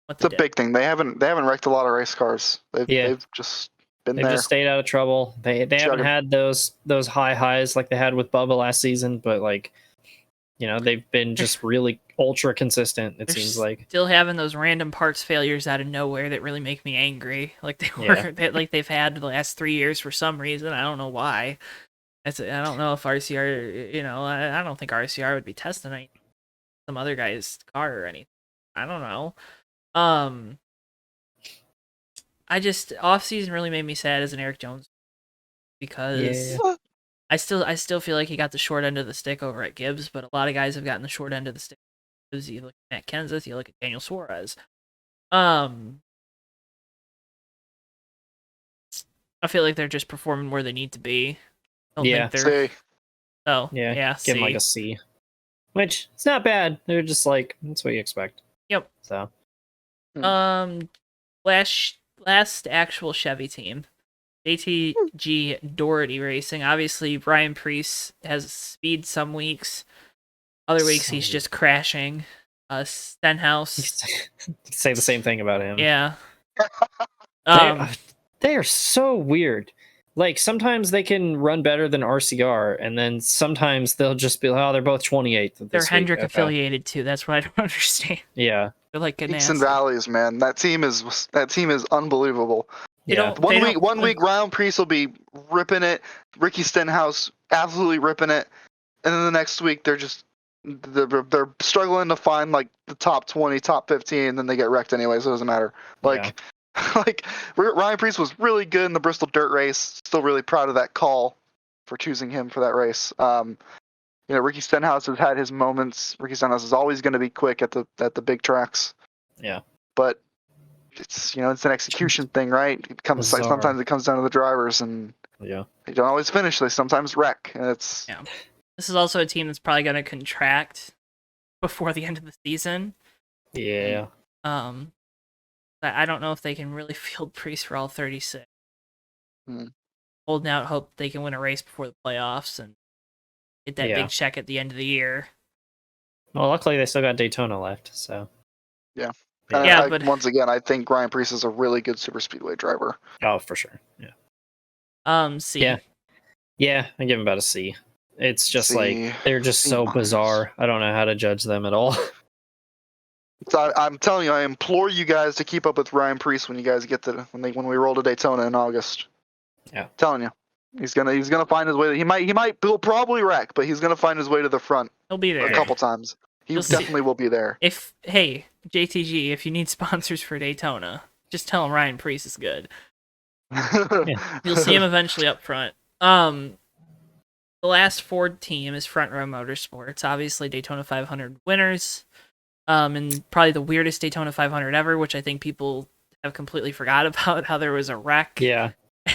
It's a big thing. They haven't wrecked a lot of race cars. They've just been there. They've just stayed out of trouble. They haven't had those high highs like they had with Bubba last season, but like, they've been just really ultra consistent. It seems like still having those random parts failures out of nowhere that really make me angry. Like they've had the last 3 years for some reason. I don't know why. I don't know if RCR. I don't think RCR would be testing some other guy's car or anything. I don't know. I just off season really made me sad as an Eric Jones because I still feel like he got the short end of the stick over at Gibbs, but a lot of guys have gotten the short end of the stick. You look at Matt Kenseth, you look at Daniel Suarez. I feel like they're just performing where they need to be. Think they're... Oh, yeah. Give them like a C. Which, it's not bad. They're just like, that's what you expect. Yep. So. Last actual Chevy team. ATG Doherty Racing. Obviously, Brian Preece has speed some weeks. Other weeks, he's just crashing. Stenhouse. Say the same thing about him. Yeah. They are so weird. Like, sometimes they can run better than RCR, and then sometimes they'll just be like, they're both 28th. They're Hendrick affiliated, too. That's what I don't understand. Yeah. They're like peaks and valleys, man. That team is unbelievable. One week Ryan Preece will be ripping it, Ricky Stenhouse absolutely ripping it, and then the next week they're struggling to find like the top 20, top 15, and then they get wrecked anyway, so it doesn't matter. Like Ryan Preece was really good in the Bristol Dirt Race. Still really proud of that call for choosing him for that race. Ricky Stenhouse has had his moments. Ricky Stenhouse is always going to be quick at the big tracks. Yeah. But it's it's an execution thing, right? Sometimes it comes down to the drivers, and they don't always finish. They sometimes wreck, and it's This is also a team that's probably going to contract before the end of the season. Yeah. I don't know if they can really field Priest for all 36. Holding out hope they can win a race before the playoffs and get that big check at the end of the year. Well, luckily they still got Daytona left, so. Yeah. But once again, I think Ryan Priest is a really good super speedway driver. Oh, for sure. Yeah. C. Yeah, I give him about a C. It's just like they're just so bizarre. I don't know how to judge them at all. So I'm telling you, I implore you guys to keep up with Ryan Priest when you guys get to when we roll to Daytona in August. Yeah, I'm telling you, he's gonna find his way. He'll probably wreck, but he's gonna find his way to the front. He'll be there a couple times. He definitely will be there. Hey JTG, if you need sponsors for Daytona, just tell him Ryan Priest is good. You'll see him eventually up front. The last Ford team is Front Row Motorsports, obviously Daytona 500 winners, and probably the weirdest Daytona 500 ever, which I think people have completely forgot about, how there was a wreck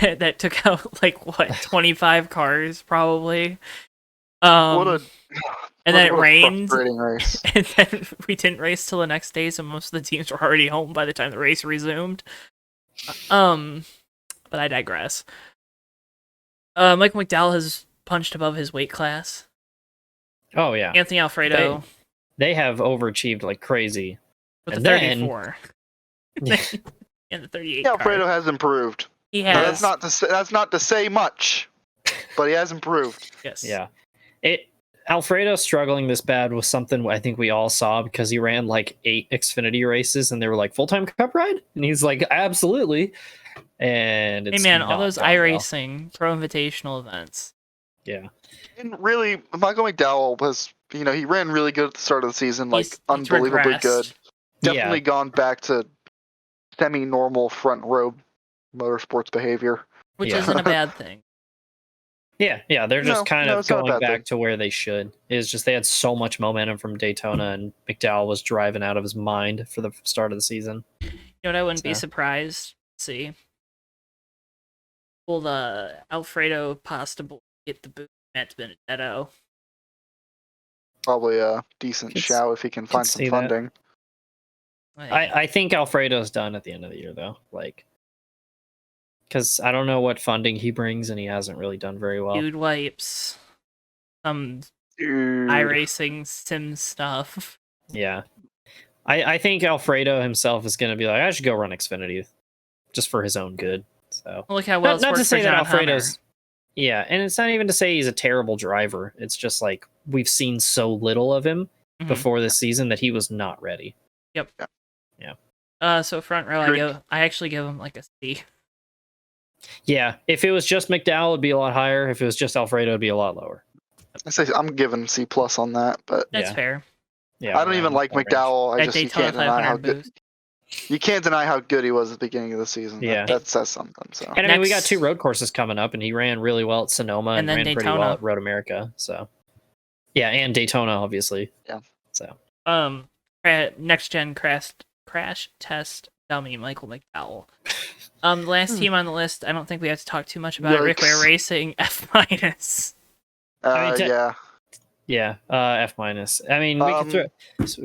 that took out 25 cars probably. And then it rained, race. and then we didn't race till the next day, so most of the teams were already home by the time the race resumed. But I digress. Michael McDowell has punched above his weight class. Oh yeah, Anthony Alfredo. They have overachieved like crazy. With the 34. And the 38. Alfredo has improved. He has. That's not to say much, but he has improved. Yes. Yeah. Alfredo struggling this bad was something I think we all saw because he ran like 8 Xfinity races and they were like full-time Cup ride, and he's like absolutely. And it's all those iRacing Pro Invitational events. Yeah. And really, Michael McDowell was, he ran really good at the start of the season, He's unbelievably regressed. good. Definitely gone back to semi-normal front row motorsports behavior, which isn't a bad thing. Yeah, they're just kind of going back to where they should. It's just they had so much momentum from Daytona, and McDowell was driving out of his mind for the start of the season. You know what I wouldn't be surprised to see? Will the Alfredo possible get the boot Matt Benedetto? Probably a decent shout if he can find some funding. I think Alfredo's done at the end of the year, though. Because I don't know what funding he brings, and he hasn't really done very well. Dude wipes. Some iRacing sim stuff. Yeah. I think Alfredo himself is going to be like, I should go run Xfinity just for his own good. So look how well it's not worked to say for that John Alfredo's Hunter. Yeah, and it's not even to say he's a terrible driver. It's just like we've seen so little of him before this season that he was not ready. Yep. Yeah. So front row, I actually give him like a C. Yeah, if it was just McDowell, it'd be a lot higher. If it was just Alfredo, it'd be a lot lower. I'm giving C+ on that, but that's fair. Yeah, I don't even like McDowell. You can't deny how good. You can't deny how good he was at the beginning of the season. Yeah, that says something. So, and I mean, we got 2 road courses coming up, and he ran really well at Sonoma and ran pretty well at Road America. So, yeah, and Daytona, obviously. Yeah. So, next gen crash test dummy Michael McDowell. The last team on the list, I don't think we have to talk too much about it. Rick Ware Racing F-. Yeah, F-. I mean, we could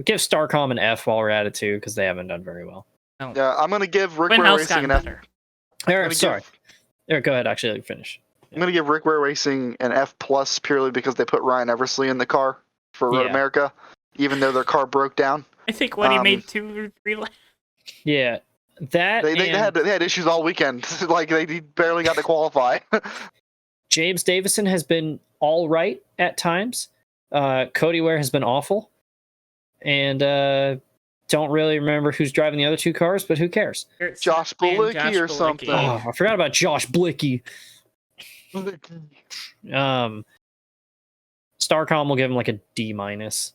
give Starcom an F while we're at it too, because they haven't done very well. Oh. Yeah, I'm gonna give Rick Ware Racing an F. Eric, sorry. Eric, go ahead. Actually, finish. I'm gonna give Rick Ware Racing an F+ purely because they put Ryan Eversley in the car for Road America, even though their car broke down. I think when he made 2 or 3 laps. Yeah, that they had issues all weekend. Like they barely got to qualify. James Davison has been all right at times. Cody Ware has been awful, and don't really remember who's driving the other 2 cars, but who cares? Josh Bilicki or something. Oh, I forgot about Josh Blicky. Starcom will give him like a D-,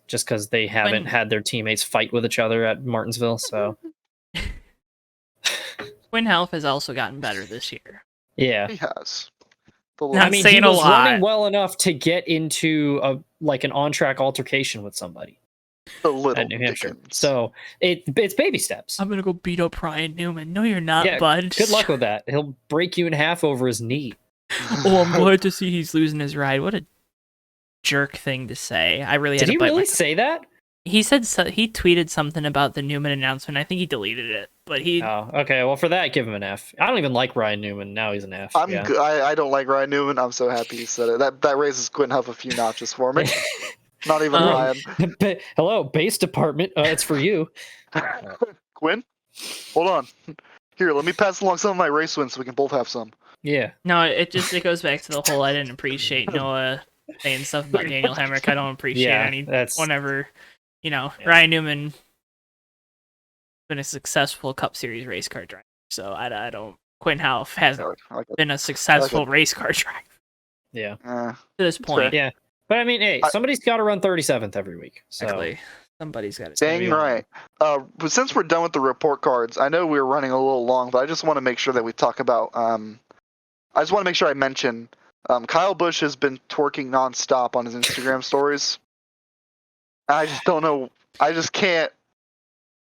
just because they haven't had their teammates fight with each other at Martinsville. So Twin Health has also gotten better this year. Yeah, he has. I mean, he was running well enough to get into an on-track altercation with somebody. The little at New Hampshire. Dickens. So it's baby steps. I'm gonna go beat up Ryan Newman. No, you're not, Yeah, bud. good luck with that. He'll break you in half over his knee. Oh, I'm glad to see he's losing his ride. What a jerk thing to say. I really Did had to he bite really my say that? He said he tweeted something about the Newman announcement. I think he deleted it, but he. Oh, okay. Well, for that, give him an F. I don't even like Ryan Newman. Now he's an F. I don't like Ryan Newman. I'm so happy he said it. That raises Quinn Huff a few notches for me. Not even Ryan. Hello, base department. It's for you. Quinn, hold on. Here, let me pass along some of my race wins so we can both have some. Yeah. No, it goes back to the whole I didn't appreciate Noah saying stuff about Daniel Hemrick. I don't appreciate whenever, Ryan Newman been a successful Cup Series race car driver. So I don't. Quinn Half hasn't been a successful race car driver. Yeah. To this point. Yeah. But I mean, hey, somebody's got to run 37th every week. So. Exactly. Somebody's got to. Dang right. But since we're done with the report cards, I know we're running a little long, but I just want to make sure that we talk about. I just want to make sure I mention Kyle Busch has been twerking nonstop on his Instagram stories. I just don't know. I just can't.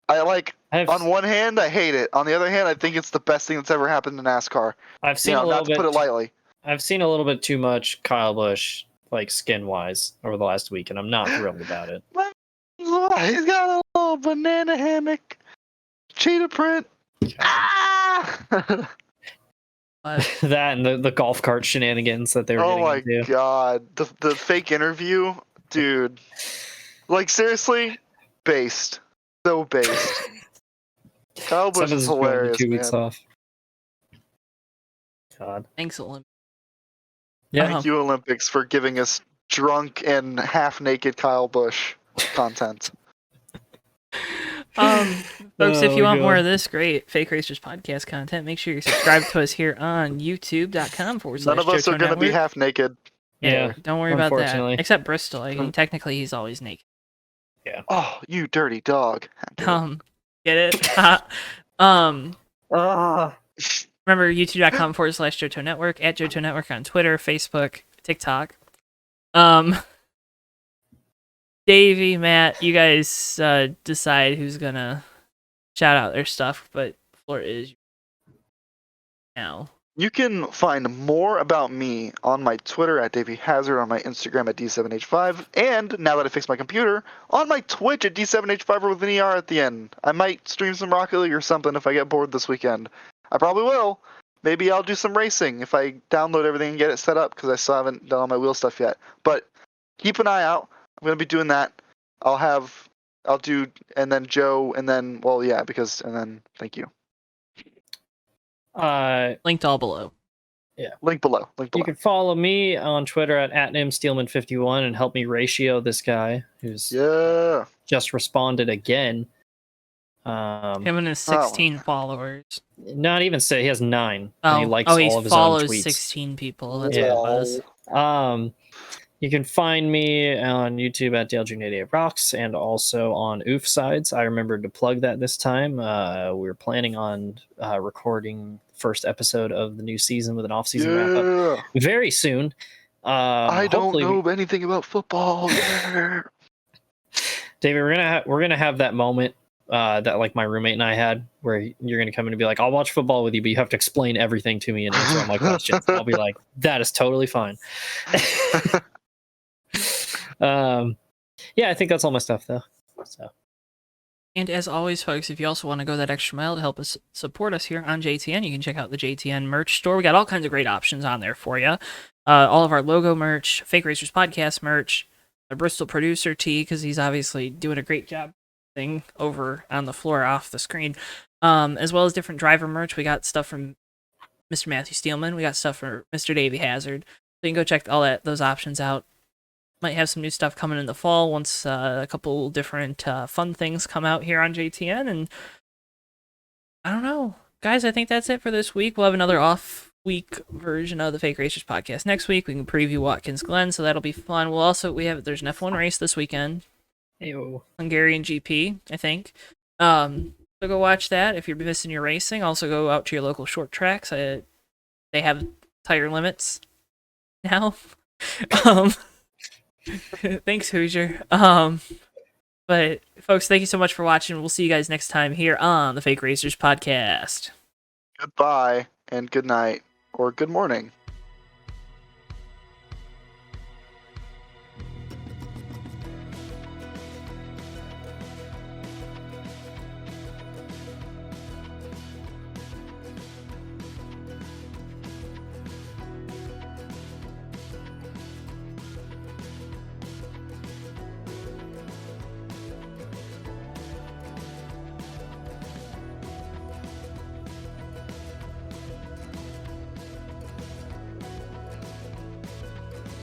On one hand, I hate it. On the other hand, I think it's the best thing that's ever happened to NASCAR. I've seen a little not to put it lightly. I've seen a little bit too much Kyle Busch, like skin-wise, over the last week, and I'm not thrilled about it. He's got a little banana hammock, cheetah print. Ah! That and the golf cart shenanigans that they were getting into. Oh my god, the fake interview, dude. Like seriously, based. So based. Kyle Busch is hilarious, 2 weeks off. God. Thanks, Olympics. Yeah. Thank you, Olympics, for giving us drunk and half-naked Kyle Busch content. Folks, if you want more of this great Fake Racers podcast content, make sure you subscribe to us here on youtube.com/. None of us are going to be half-naked. Yeah, don't worry about that. Except Bristol. I mean, technically, he's always naked. Yeah. Oh, you dirty dog. Get it? Remember, youtube.com/Johto Network, at Johto Network on Twitter, Facebook, TikTok. Davey, Matt, you guys decide who's gonna shout out their stuff, but the floor is now. You can find more about me on my Twitter at Davey Hazard, on my Instagram at D7H5, and now that I fixed my computer, on my Twitch at D7H5 with an ER at the end. I might stream some Rocket League or something if I get bored this weekend. I probably will. Maybe I'll do some racing if I download everything and get it set up, because I still haven't done all my wheel stuff yet. But keep an eye out. I'm going to be doing that. I'll do, and then Joe, and then, and then thank you. Linked all below. Yeah. Link below. You can follow me on Twitter at @NimSteelman51 and help me ratio this guy who's just responded again. Him and his 16 followers. Not even say he has 9. And he likes all of his own tweets. Follows 16 people. That's what it was. You can find me on YouTube at DLG88 Rocks and also on Oof Sides. I remembered to plug that this time. We're planning on recording the first episode of the new season with an off-season wrap-up very soon. I don't know anything about football. David, we're gonna have that moment that like my roommate and I had, where you're gonna come in and be like, "I'll watch football with you, but you have to explain everything to me and answer all my questions." I'll be like, "That is totally fine." I think that's all my stuff though. So. And as always, folks, if you also want to go that extra mile to help us support us here on JTN, you can check out the JTN merch store. We got all kinds of great options on there for you. All of our logo merch, Fake Racers podcast merch, a Bristol producer tee, because he's obviously doing a great job thing over on the floor off the screen, as well as different driver merch. We got stuff from Mr. Matthew Steelman. We got stuff for Mr. Davey Hazard. So you can go check all those options out. Might have some new stuff coming in the fall once a couple different fun things come out here on JTN. And I don't know. Guys, I think that's it for this week. We'll have another off-week version of the Fake Racers podcast next week. We can preview Watkins Glen, so that'll be fun. There's an F1 race this weekend. Ew. Hungarian GP, I think. So go watch that if you're missing your racing. Also go out to your local short tracks. They have tire limits now. Thanks, Hoosier. But folks, thank you so much for watching. We'll see you guys next time here on the Fake Racers Podcast. Goodbye and good night or good morning.